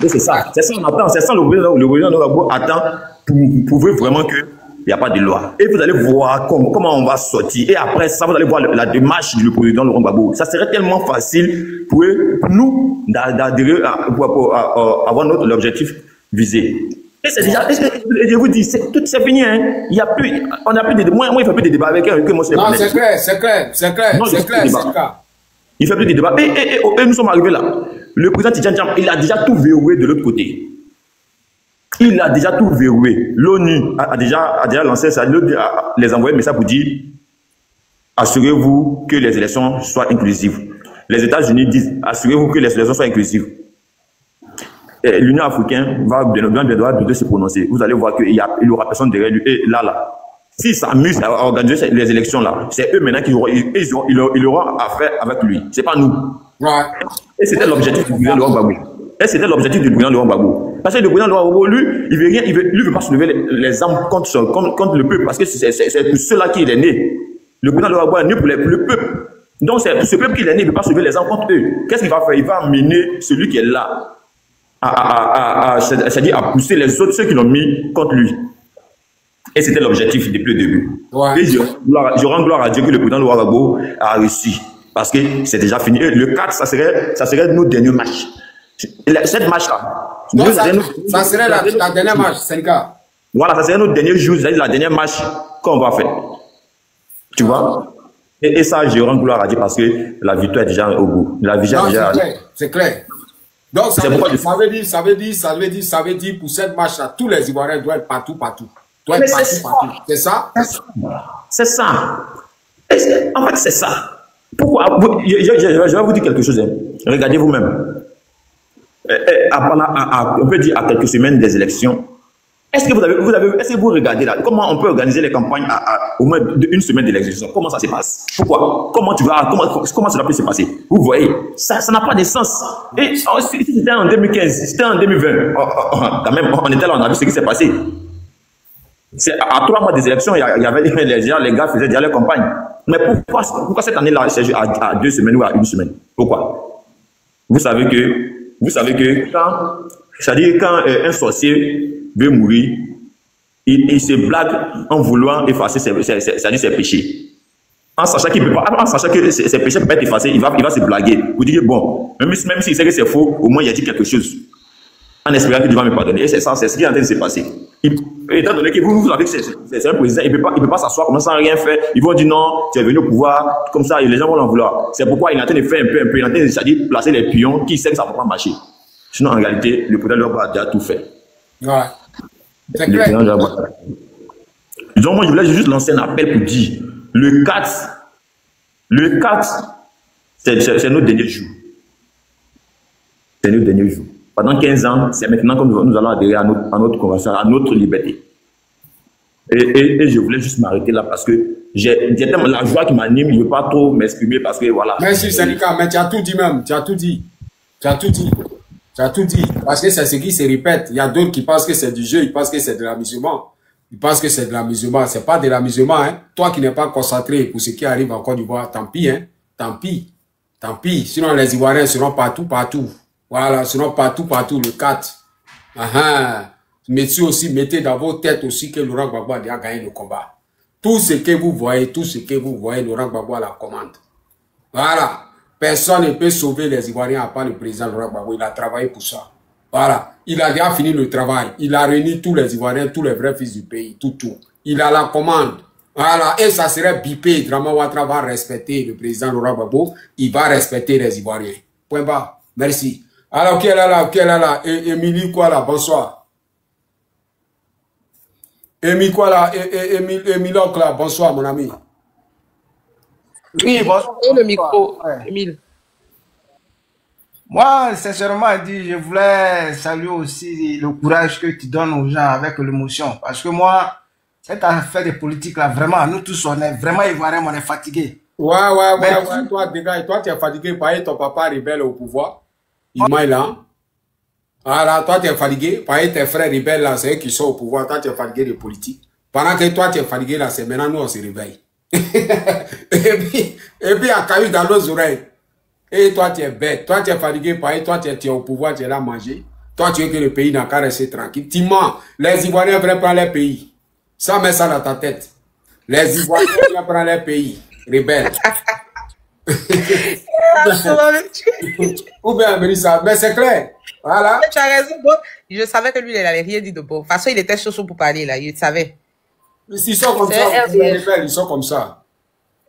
C'est ça on attend. C'est ça le président de Ouagadougou attend pour prouver vraiment qu'il n'y a pas de loi. Et vous allez voir comment on va sortir. Et après ça, vous allez voir la démarche du président Laurent Gbagbo. Ça serait tellement facile pour nous d'adhérer pour avoir l'objectif visé. Et c'est déjà, je vous dis, c'est fini. Hein. On n'a plus de moi, il ne fait plus de débat avec eux. Non, c'est clair. Il ne fait plus de débat. Et nous sommes arrivés là. Le président Tidjane Thiam, il a déjà tout verrouillé de l'autre côté. Il a déjà tout verrouillé. L'ONU a déjà lancé ça, les envoyé un message pour dire assurez-vous que les élections soient inclusives. Les États-Unis disent assurez-vous que les élections soient inclusives. L'Union africaine va bientôt se prononcer. Vous allez voir qu'il n'y aura personne derrière lui. Et là, s'ils s'amusent à organiser les élections là, c'est eux maintenant qui auront affaire avec lui. C'est pas nous. Ouais. Et c'était l'objectif du président Laurent Gbagbo. Parce que le président Laurent Gbagbo, lui, il veut pas soulever les armes contre le peuple, parce que c'est pour ceux-là qu'il est né. Le président Laurent Gbagbo est né pour le peuple. Donc c'est pour ce peuple qu'il est né, il ne veut pas soulever les armes contre eux. Qu'est-ce qu'il va faire? Il va amener celui qui est là c'est-à-dire à pousser les autres, ceux qui l'ont mis contre lui. Et c'était l'objectif depuis le début. Ouais. Et je rends gloire à Dieu que le président Laurent Gbagbo a réussi. Parce que c'est déjà fini. Et le 4, ça serait nos derniers matchs. Cette match-là. Ça serait la dernière match, c'est le cas. Voilà, ça serait notre dernier jour, c'est-à-dire la dernière match qu'on va faire. Tu vois? Et ça, je rends gloire à Dieu parce que la victoire est déjà au bout. C'est clair. Donc, ça veut dire, pour cette match-là, tous les Ivoiriens doivent être partout. C'est ça? C'est ça. En fait, c'est ça. Pourquoi? Je vais vous dire quelque chose. Hein. Regardez vous-même. On peut dire à quelques semaines des élections. Est-ce que vous regardez là? Comment on peut organiser les campagnes au moins d'une semaine de l'élection? Comment ça se passe? Pourquoi? Comment cela peut se passer? Vous voyez, ça n'a pas de sens. Et si c'était en 2015, si c'était en 2020, quand même, on était là, on a vu ce qui s'est passé. À 3 mois des élections, il y avait les gars faisaient déjà leur campagne. Mais pourquoi cette année-là, c'est à 2 semaines ou à 1 semaine? Pourquoi? Vous savez que quand un sorcier veut mourir, il se blague en voulant effacer ses péchés. En sachant que ses péchés peuvent être effacés, il va se blaguer. Vous dites bon, même s'il sait que c'est faux, au moins il a dit quelque chose. En espérant que Dieu va me pardonner. Et c'est ça, c'est ce qui est en train de se passer. Étant donné que vous savez que c'est un président, il ne peut pas s'asseoir comme ça sans rien faire. Ils vont dire non, tu es venu au pouvoir, comme ça, et les gens vont l'en vouloir. C'est pourquoi il est en train de faire un peu, il est en train de placer les pions qui sait que ça ne va pas marcher. Sinon, en réalité, le président Logbo a déjà tout fait. Ouais. C'est clair. Donc, moi, je voulais juste lancer un appel pour dire le 4, c'est notre dernier jour. C'est notre dernier jour. Pendant 15 ans, c'est maintenant que nous allons adhérer à notre convention, à notre liberté. Et je voulais juste m'arrêter là parce que j'ai tellement la joie qui m'anime, je ne veux pas trop m'exprimer parce que voilà. Merci, syndicat, mais tu as tout dit même, tu as tout dit. Parce que c'est ce qui se répète. Il y a d'autres qui pensent que c'est du jeu, ils pensent que c'est de l'amusement. Il pense que c'est de l'amusement. C'est pas de l'amusement, hein. Toi qui n'es pas concentré pour ce qui arrive en Côte d'Ivoire, tant pis, hein. Tant pis. Tant pis. Sinon, les Ivoiriens seront partout, partout. Voilà, seront partout, partout, le 4. Mettez dans vos têtes aussi que Laurent Gbagbo a déjà gagné le combat. Tout ce que vous voyez, Laurent Gbagbo a la commande. Voilà. Personne ne peut sauver les Ivoiriens à part le président Laurent Gbagbo. Il a travaillé pour ça. Voilà. Il a déjà fini le travail. Il a réuni tous les Ivoiriens, tous les vrais fils du pays, tout. Il a la commande. Voilà. Et ça serait bipé. Draman Ouattara va respecter le président Laurent Gbagbo. Il va respecter les Ivoiriens. Point bas. Merci. Alors, qui est là? Émilie Kouala, bonsoir. Émilie Kouala, Émilie Okla, bonsoir, mon ami. Oui, bonsoir. Le micro, Émile. Moi, sincèrement, je voulais saluer aussi le courage que tu donnes aux gens avec l'émotion. Parce que moi, cette affaire de politique là, vraiment, nous tous, on est vraiment Ivoiriens, on est fatigués. Ouais. Toi, dégage. Toi, tu es fatigué par ton papa rebelle au pouvoir. Il m'a là. Alors, toi, tu es fatigué par tes frères rebelles là, c'est eux qui sont au pouvoir. Toi, tu es fatigué de politique. Pendant que toi, tu es fatigué là, c'est maintenant nous, on se réveille. et puis, à caillou dans nos oreilles. Et toi, tu es bête. Toi, tu es fatigué par toi, tu es au pouvoir, tu es là à manger. Toi, tu veux que le pays n'a qu'à rester tranquille. Tu mens. Les Ivoiriens veulent prendre leur pays. Ça, met ça dans ta tête. Les Ivoiriens veulent prendre leur pays. Rebelle. Ou bien, Mélissa, mais c'est clair. Voilà. Tu as raison, bon. Je savais que lui, il n'avait rien dit de bon. De toute façon, il était chaud pour parler, là. Il savait. Ils sont comme ça. Ils sont comme ça.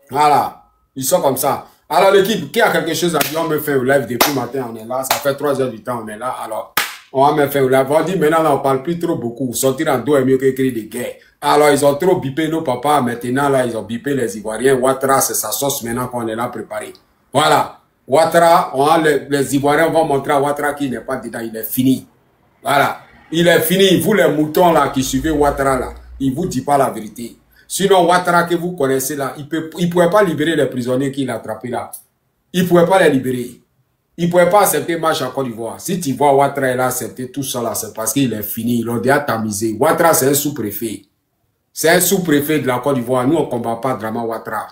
Voilà. Ils sont comme ça. Alors, l'équipe, qui a quelque chose à dire, on me fait au live depuis le matin, on est là. Ça fait 3 heures du temps, on est là. Alors, on va me faire au live. On dit, maintenant, là, on parle plus trop beaucoup. Sortir en dos est mieux qu'écrire des guerres. Alors, ils ont trop bipé nos papas. Maintenant, là, ils ont bipé les Ivoiriens. Ouattara, c'est sa sauce maintenant qu'on est là préparé. Voilà. Ouattara, les Ivoiriens vont montrer à Ouattara qu'il n'est pas dedans. Il est fini. Voilà. Il est fini. Vous, les moutons, là, qui suivez Ouattara, là, il vous dit pas la vérité. Sinon, Ouattara que vous connaissez là, il pouvait pas libérer les prisonniers qu'il a attrapés là. Il pouvait pas les libérer. Il pouvait pas accepter marche en Côte d'Ivoire. Si tu vois Ouattara, il a accepté tout ça là, c'est parce qu'il est fini. Ils l'ont déjà tamisé. Ouattara, c'est un sous-préfet. C'est un sous-préfet de la Côte d'Ivoire. Nous, on combat pas Draman Ouattara.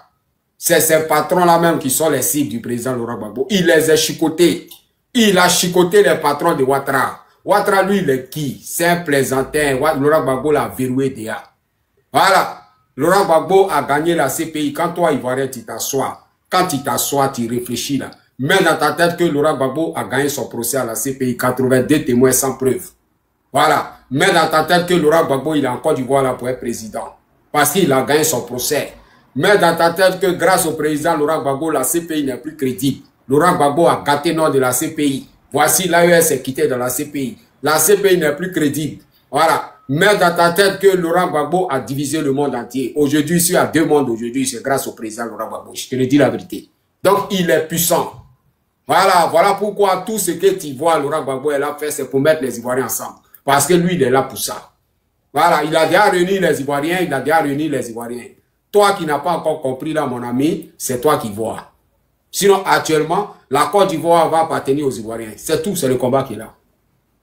C'est ces patrons-là même qui sont les cibles du président Laurent Gbagbo. Il les a chicotés. Il a chicoté les patrons de Ouattara. Ouattara, lui, il est qui? C'est un plaisantin. Laurent Gbagbo l'a verrouillé déjà. Voilà. Laurent Gbagbo a gagné la CPI. Quand toi, Ivoirien, tu t'assois. Quand tu t'assois, tu réfléchis là. Mets dans ta tête que Laurent Gbagbo a gagné son procès à la CPI. 82 témoins sans preuve. Voilà. Mets dans ta tête que Laurent Gbagbo, il est en Côte d'Ivoire là pour être président. Parce qu'il a gagné son procès. Mets dans ta tête que grâce au président Laurent Gbagbo, la CPI n'est plus crédible. Laurent Gbagbo a gâté nom de la CPI. Voici l'AES est quitté dans la CPI. La CPI n'est plus crédible. Voilà. Mets dans ta tête que Laurent Gbagbo a divisé le monde entier. Aujourd'hui, il y a 2 mondes aujourd'hui, c'est grâce au président Laurent Gbagbo. Je te le dis la vérité. Donc, il est puissant. Voilà pourquoi tout ce que tu vois, Laurent Gbagbo est là fait, c'est pour mettre les Ivoiriens ensemble. Parce que lui, il est là pour ça. Voilà, il a déjà réuni les Ivoiriens, Toi qui n'as pas encore compris là, mon ami, c'est toi qui vois. Sinon, actuellement, la Côte d'Ivoire va appartenir aux Ivoiriens. C'est tout, c'est le combat qui est là.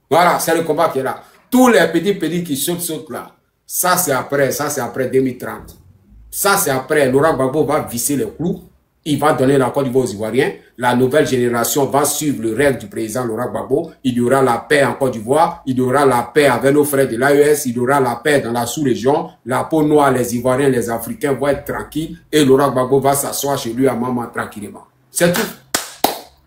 Voilà, c'est le combat qui est là. Tous les petits qui sautent là, ça c'est après 2030. Ça c'est après, Laurent Gbagbo va visser les clous, il va donner la Côte d'Ivoire aux Ivoiriens, la nouvelle génération va suivre le rêve du président Laurent Gbagbo, il y aura la paix en Côte d'Ivoire, il y aura la paix avec nos frères de l'AES, il y aura la paix dans la sous-région, la peau noire, les Ivoiriens, les Africains vont être tranquilles et Laurent Gbagbo va s'asseoir chez lui à maman tranquillement. C'est tout.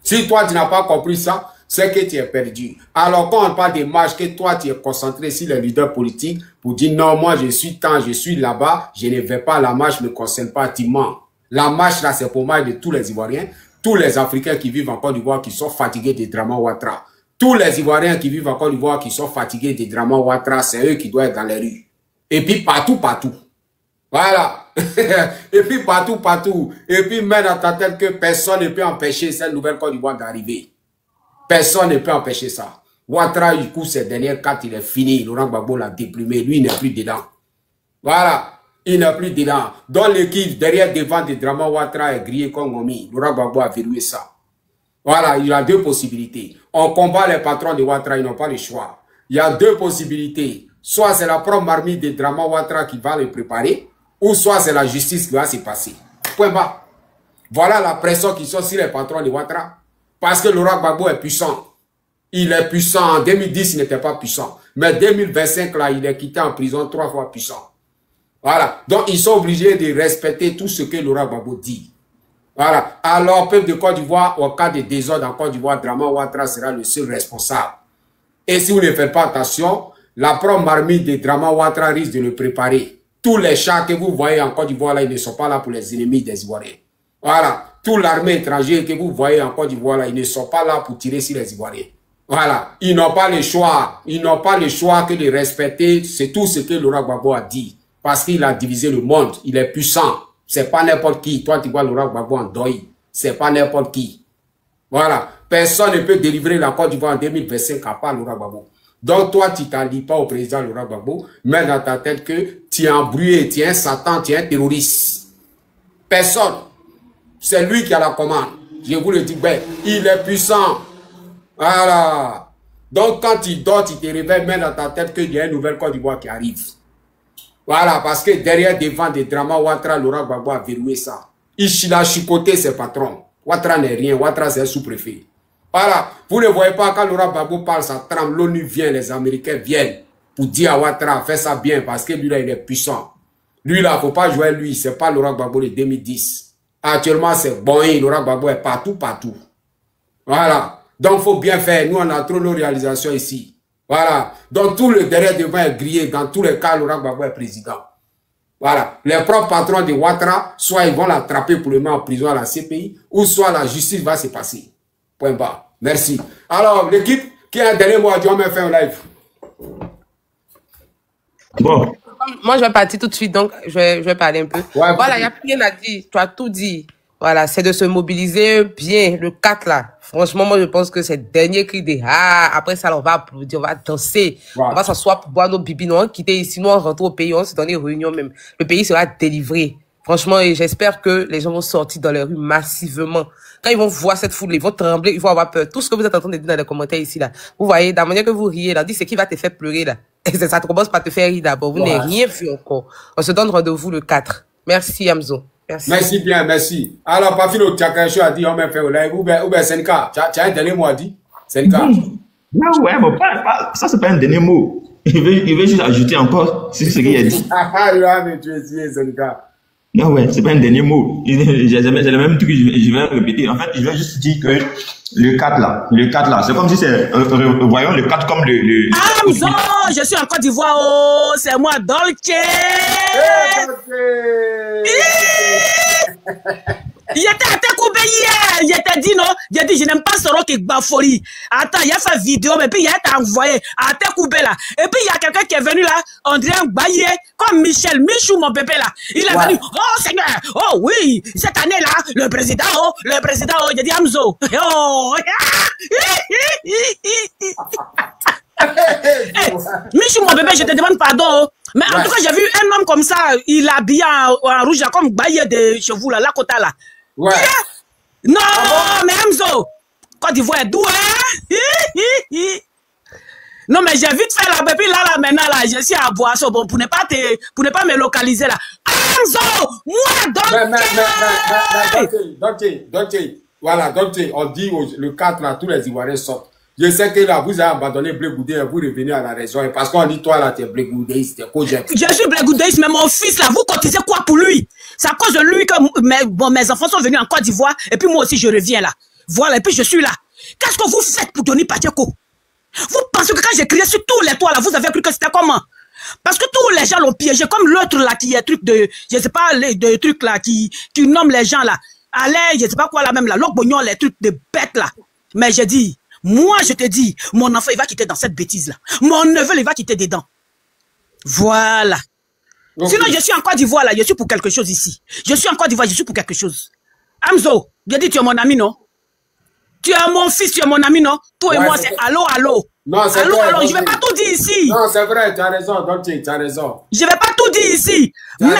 Si toi tu n'as pas compris ça, c'est que tu es perdu. Alors quand on parle des marches, que toi tu es concentré sur les leaders politiques pour dire non, moi je suis là-bas, je ne vais pas à la marche, ne me concerne pas, tu mens. La marche là c'est pour moi de tous les Ivoiriens, tous les Africains qui vivent en Côte d'Ivoire qui sont fatigués des Draman Ouattara. Tous les Ivoiriens qui vivent en Côte d'Ivoire qui sont fatigués des Draman Ouattara, c'est eux qui doivent être dans les rues. Et puis partout. Voilà. Et puis partout. Et puis mets dans ta tête que personne ne peut empêcher cette nouvelle Côte d'Ivoire d'arriver. Personne ne peut empêcher ça. Ouattara, il court ses dernières cartes, il est fini. Laurent Gbagbo l'a déplumé. Lui, il n'est plus dedans. Voilà. Il n'est plus dedans. Dans l'équipe, derrière, devant des Draman Ouattara est grillé comme Gomi. Laurent Gbagbo a verrouillé ça. Voilà, il y a 2 possibilités. On combat les patrons de Ouattara, ils n'ont pas le choix. Il y a 2 possibilités. soit c'est la propre marmite de Drama Ouattara qui va le préparer, ou soit c'est la justice qui va se passer. Point bas. Voilà la pression qui sont sur les patrons de Ouattara. Parce que Laurent Gbagbo est puissant. Il est puissant. En 2010, il n'était pas puissant. Mais 2025, là, il est quitté en prison 3 fois puissant. Voilà. Donc, ils sont obligés de respecter tout ce que Laurent Gbagbo dit. Voilà. Alors, peuple de Côte d'Ivoire, au cas de désordre en Côte d'Ivoire, Drama Ouattara sera le seul responsable. Et si vous ne faites pas attention, la propre marmite de Drama Ouattara risque de le préparer. Tous les chars que vous voyez en Côte d'Ivoire, là, ils ne sont pas là pour les ennemis des Ivoiriens. Voilà. Toute l'armée étrangère que vous voyez en Côte d'Ivoire, là, ils ne sont pas là pour tirer sur les Ivoiriens. Voilà. Ils n'ont pas le choix. Ils n'ont pas le choix que de respecter. C'est tout ce que Laurent Gbagbo a dit. Parce qu'il a divisé le monde. Il est puissant. C'est pas n'importe qui. Toi, tu vois Laurent Gbagbo en deuil. C'est pas n'importe qui. Voilà. Personne ne peut délivrer la Côte d'Ivoire en 2025 à part Laurent Gbagbo. Donc, toi, tu t'allies pas au président Laurent Gbagbo, mais dans ta tête que tu es embrouillé, tu es un Satan, tu es un terroriste. Personne. C'est lui qui a la commande. Je vous le dis, ben, il est puissant. Voilà. Donc, quand tu dors, tu te réveilles, mets dans ta tête qu'il y a une nouvelle Côte d'Ivoire qui arrive. Voilà, parce que derrière, devant des dramas, Ouattara, Laurent Gbagbo a verrouillé ça. Il a chicoté ses patrons. Ouattara n'est rien. Ouattara, c'est un sous-préfet. Voilà. Vous ne voyez pas, quand Laurent Gbagbo parle, ça tremble. L'ONU vient, les Américains viennent pour dire à Ouattara, fais ça bien, parce que lui, là, il est puissant. Lui, là, il ne faut pas jouer lui. C'est pas Laurent Gbagbo de 2010. Actuellement, c'est Boeing. Laurent Gbagbo est partout, partout. Voilà. Donc, il faut bien faire. Nous, on a trop nos réalisations ici. Voilà. Donc, tout le derrière devant est grillé. Dans tous les cas, Laurent Gbagbo est président. Voilà. Les propres patrons de Ouattara, soit ils vont l'attraper pour le mettre en prison à la CPI, ou soit la justice va se passer. Point bas. Merci. Alors, l'équipe qui a un dernier mot à dire, on m'a fait un live. Bon. Moi, je vais partir tout de suite, donc je vais parler un peu. Ouais, voilà, il n'y a plus rien à dire. Tu as tout dit. Voilà, c'est de se mobiliser bien. Le 4, là. Franchement, moi, je pense que c'est le dernier cri de ah. Après ça, on va applaudir, on va danser. Ouais. On va s'asseoir pour boire nos bibis. On va quitter ici, nous, on rentre au pays, on se donne des réunions même. Le pays sera délivré. Franchement, et j'espère que les gens vont sortir dans les rues massivement. Quand ils vont voir cette foule, ils vont trembler, ils vont avoir peur. Tout ce que vous êtes en train de dire dans les commentaires ici, là. Vous voyez, dans la manière que vous riez, là, on dit c'est qui va te faire pleurer, là. Et ça commence par te faire rire d'abord. Vous n'avez rien vu encore. On se donne rendez-vous le 4. Merci, Hamzo. Merci. Merci bien, merci. Alors, Pafilo, tu as quelque chose à dire, on m'a fait au live. Ou bien, Senika, tu as un dernier mot à dire? Senika. Non, ouais, mais ça, c'est pas un dernier mot. Il veut juste ajouter encore sur ce qu'il a dit. Ah, là, mais tu es dit, Senika. Non, ouais, c'est pas un dernier mot. J'ai le même truc que je vais répéter. En fait, je vais juste dire que le 4 là, c'est comme si c'est, voyons le 4 comme le... Hamzo, je suis en Côte d'Ivoire, oh, c'est moi, Dolce. Il était à Tekoubé hier, il était dit non, il a dit je n'aime pas ce rock qui bafoli. Attends, il a fait vidéo, mais puis il a été envoyé à Tekoubé là. Et puis il y a quelqu'un qui est venu là, on dirait un baillé, comme Michou, mon bébé là. Il est venu, oh Seigneur, oh oui, cette année là, le président, il a dit Hamzo. Oh, hey, Michou, mon bébé, je te demande pardon. Mais en tout cas, j'ai vu un homme comme ça, il est habillé en rouge, comme baillé de chez vous là, la côte là. Ouais. Non, mais Hamzo, Côte d'Ivoire est doué. Non, mais j'ai vite fait la bébé là, maintenant là, je suis à Boisson, bon, pour ne pas me localiser là. Hamzo, moi, voilà, on dit le 4 là, tous les Ivoiriens sortent. Je sais que là, vous avez abandonné Blé Goudé et vous revenez à la raison. Et parce qu'on dit, toi là, tu es Blé Goudéiste, t'es Kojek. Je suis Blé Goudéiste, mais mon fils là, vous cotisez quoi pour lui? C'est à cause de lui que mes enfants sont venus en Côte d'Ivoire et puis moi aussi je reviens là. Voilà, et puis je suis là. Qu'est-ce que vous faites pour Denis Pacheko? Vous pensez que quand j'ai crié sur tous les toits là, vous avez cru que c'était comment? Parce que tous les gens l'ont piégé, comme l'autre là qui est truc de, je sais pas, de trucs là qui nomment les gens là. Allez, je sais pas quoi là même là, l'Okbognon, les trucs de bêtes là. Mais j'ai dit, moi, je te dis, mon enfant, il va quitter dans cette bêtise-là. Mon neveu, il va quitter dedans. Voilà. Okay. Sinon, je suis en Côte d'Ivoire, là. Je suis pour quelque chose ici. Je suis en Côte d'Ivoire, je suis pour quelque chose. Hamzo, j'ai dit, tu es mon ami, non? Tu es mon fils, tu es mon ami, non? Toi et moi, c'est allô, allô. Non, c'est allô, vrai. allô, je vais pas tout dire ici. Non, c'est vrai, tu as raison, Dolce, tu as raison. Je vais pas tout dire ici. Mais là,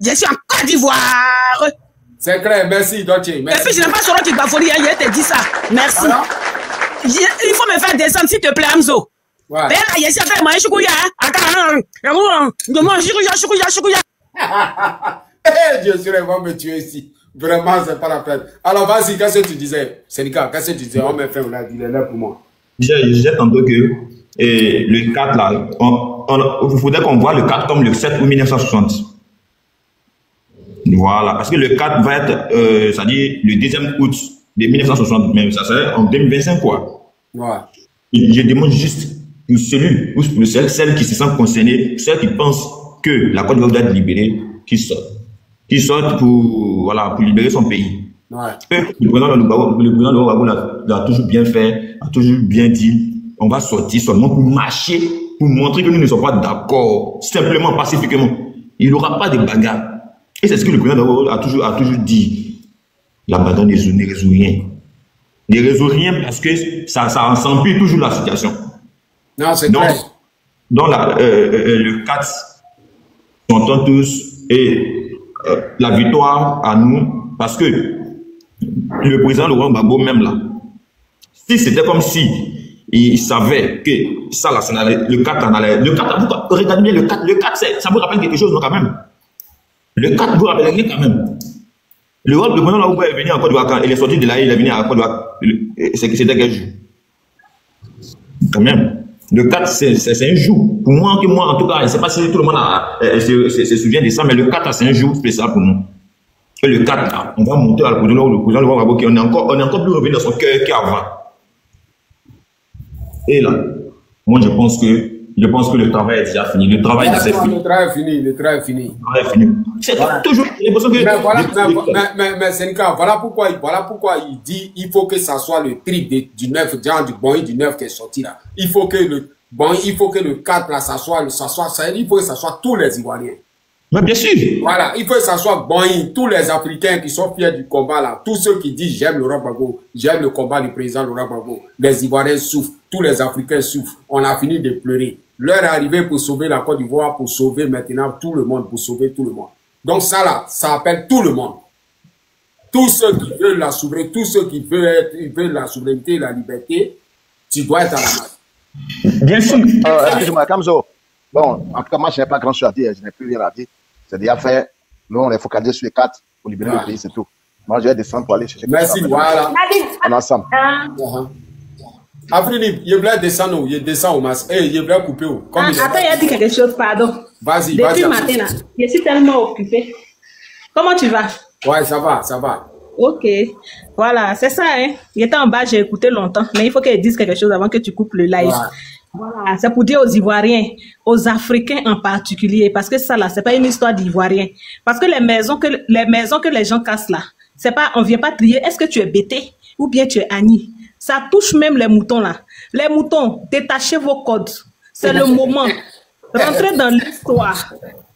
je suis en Côte d'Ivoire. C'est clair, merci, Dolce. Et puis, je n'aime pas ce rôle qui bafolie, il te dit ça. Merci. Alors? Il faut me faire descendre, s'il te plaît, Hamzo. Ouais. Dieu serait va me tuer ici. Vraiment, c'est pas la peine. Alors, vas-y, qu'est-ce que tu disais? Sénégal, qu'est-ce que tu disais? On m'a fait, il est là pour moi. Je disais tantôt que le 4 là, il faudrait qu'on voit le 4 comme le 7 ou 1960. Voilà, parce que le 4 va être, c'est-à-dire le 2e août de 1960, mais ça serait en 2025 quoi. Ouais. Je demande juste pour celui ou pour celle qui se sent concernée, celle qui pense que la Côte d'Ivoire doit être libérée, qui sortent pour, voilà, pour libérer son pays. Ouais. Le président de Gbagbo l'a toujours bien fait, a toujours bien dit, on va sortir seulement pour marcher, pour montrer que nous ne sommes pas d'accord, simplement, pacifiquement. Il n'y aura pas de bagarre. Et c'est ce que le président a toujours dit. La bagarre ne résout rien. Ne résout rien parce que ça empire toujours la situation. Non, c'est clair. Donc le 4, on entend tous, et la victoire à nous, parce que le président Laurent Gbagbo même là, si c'était comme si il savait que ça là, le 4 en allait, le 4, regardez bien le 4, ça vous rappelle quelque chose non, quand même. Le 4 vous rappelle rien quand même. Le président Laurent est venu en Côte d'Ivoire quand il est sorti de là, il est venu en Côte d'Ivoire, c'était quel jour? Quand même. Le 4, c'est un jour. Pour moi, en tout cas, je ne sais pas si tout le monde se souvient de ça, mais le 4, c'est un jour spécial pour nous. Et le 4, on va monter à le président Gbagbo, on est encore plus revenu dans son cœur qu'avant. Et là, moi, je pense que le travail est déjà fini. Le travail est fini. Le travail est fini. C'est toujours l'impression que... Mais Sénégal, voilà pourquoi il dit il faut que ça soit le trip du 9, du Boeing du 9 qui est sorti là. Il faut que le 4 là, ça soit, il faut que ça soit tous les Ivoiriens. Mais bien sûr. Voilà, il faut que ça soit Boeing, tous les Africains qui sont fiers du combat là, tous ceux qui disent j'aime Laurent Gbagbo, j'aime le combat du président Laurent Gbagbo. Les Ivoiriens souffrent, tous les Africains souffrent. On a fini de pleurer. L'heure est arrivée pour sauver la Côte d'Ivoire, pour sauver maintenant tout le monde, pour sauver tout le monde. Donc ça là, ça appelle tout le monde. Tous ceux qui veulent la souveraineté, tous ceux qui veulent la souveraineté et la liberté, tu dois être à la masse. Bien sûr. Excuse-moi, Kamzo. Bon, en tout cas, moi, je n'ai pas grand chose à dire, je n'ai plus rien à dire. C'est déjà fait. Nous, on est focalisé sur les 4 pour libérer le pays, c'est tout. Moi, je vais descendre pour aller chercher. Merci, voilà. On est ensemble. Afrique, il voulait descendre, il descend au masque. Et il voulait couper. Attends, il a dit quelque chose, pardon. Vas-y, depuis matin, là, je suis tellement occupée. Comment tu vas? Ouais, ça va. Ok. Voilà, c'est ça, hein. Il était en bas, j'ai écouté longtemps. Mais il faut qu'il dise quelque chose avant que tu coupes le live. Ouais. Voilà, c'est pour dire aux Ivoiriens, aux Africains en particulier, parce que ça là, c'est pas une histoire d'Ivoiriens. Parce que les maisons que les gens cassent là, c'est pas, on vient pas trier, est-ce que tu es bêté ou bien tu es Annie? Ça touche même les moutons là. Les moutons, détachez vos codes. C'est le moment. Rentrez dans l'histoire.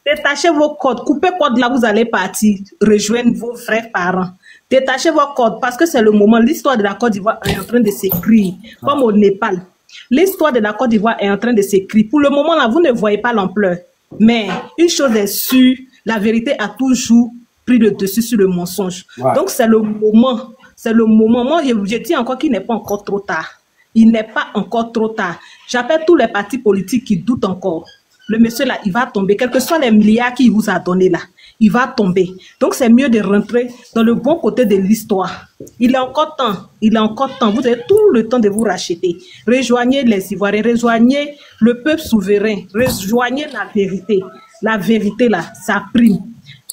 Détachez vos codes. Coupez code là, vous allez partir. Rejoindre vos vrais parents. Détachez vos codes parce que c'est le moment. L'histoire de la Côte d'Ivoire est en train de s'écrire, comme au Népal. L'histoire de la Côte d'Ivoire est en train de s'écrire. Pour le moment là, vous ne voyez pas l'ampleur. Mais une chose est sûre, la vérité a toujours pris le dessus sur le mensonge. Ouais. Donc c'est le moment. C'est le moment. Moi, je dis encore qu'il n'est pas encore trop tard. Il n'est pas encore trop tard. J'appelle tous les partis politiques qui doutent encore. Le monsieur là, il va tomber. Quels que soient les milliards qu'il vous a donnés là, il va tomber. Donc, c'est mieux de rentrer dans le bon côté de l'histoire. Il est encore temps. Il est encore temps. Vous avez tout le temps de vous racheter. Rejoignez les Ivoiriens. Rejoignez le peuple souverain. Rejoignez la vérité. La vérité là, ça prime.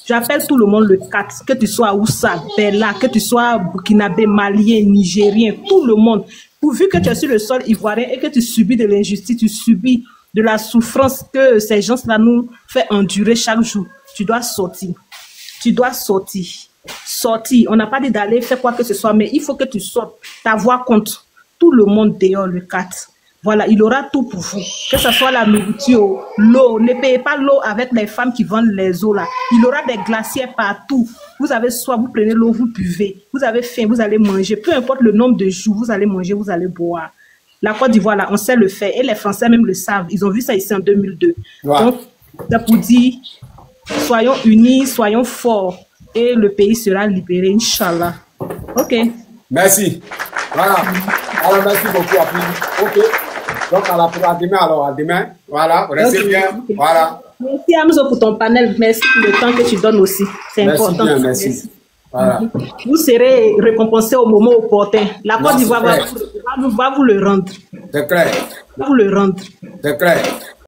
J'appelle tout le monde le 4, que tu sois Oussa, Bella, que tu sois Burkinabé, Malien, Nigérien, tout le monde. Pourvu que tu es sur le sol ivoirien et que tu subis de l'injustice, tu subis de la souffrance que ces gens-là nous font endurer chaque jour, tu dois sortir. Tu dois sortir. Sortir. On n'a pas dit d'aller faire quoi que ce soit, mais il faut que tu sortes. Ta voix compte. Tout le monde dehors le 4. Voilà, il aura tout pour vous. Que ce soit la nourriture, l'eau. Ne payez pas l'eau avec les femmes qui vendent les eaux là. Il aura des glaciers partout. Vous avez soif, vous prenez l'eau, vous buvez. Vous avez faim, vous allez manger. Peu importe le nombre de jours, vous allez manger, vous allez boire. La Côte d'Ivoire là, on sait le faire. Et les Français même le savent. Ils ont vu ça ici en 2002. Ouais. Donc, c'est pour dire, soyons unis, soyons forts. Et le pays sera libéré, Inch'Allah. Ok. Merci. Voilà. Alors, merci beaucoup. Ok. Donc, à demain, alors, à demain. Voilà, restez bien. Voilà. Merci Amzo pour ton panel. Merci pour le temps que tu donnes aussi. C'est important. Bien, merci. Voilà. Vous serez récompensé au moment opportun. La Côte d'Ivoire va vous le rendre. C'est clair. Va vous le rendre. C'est clair.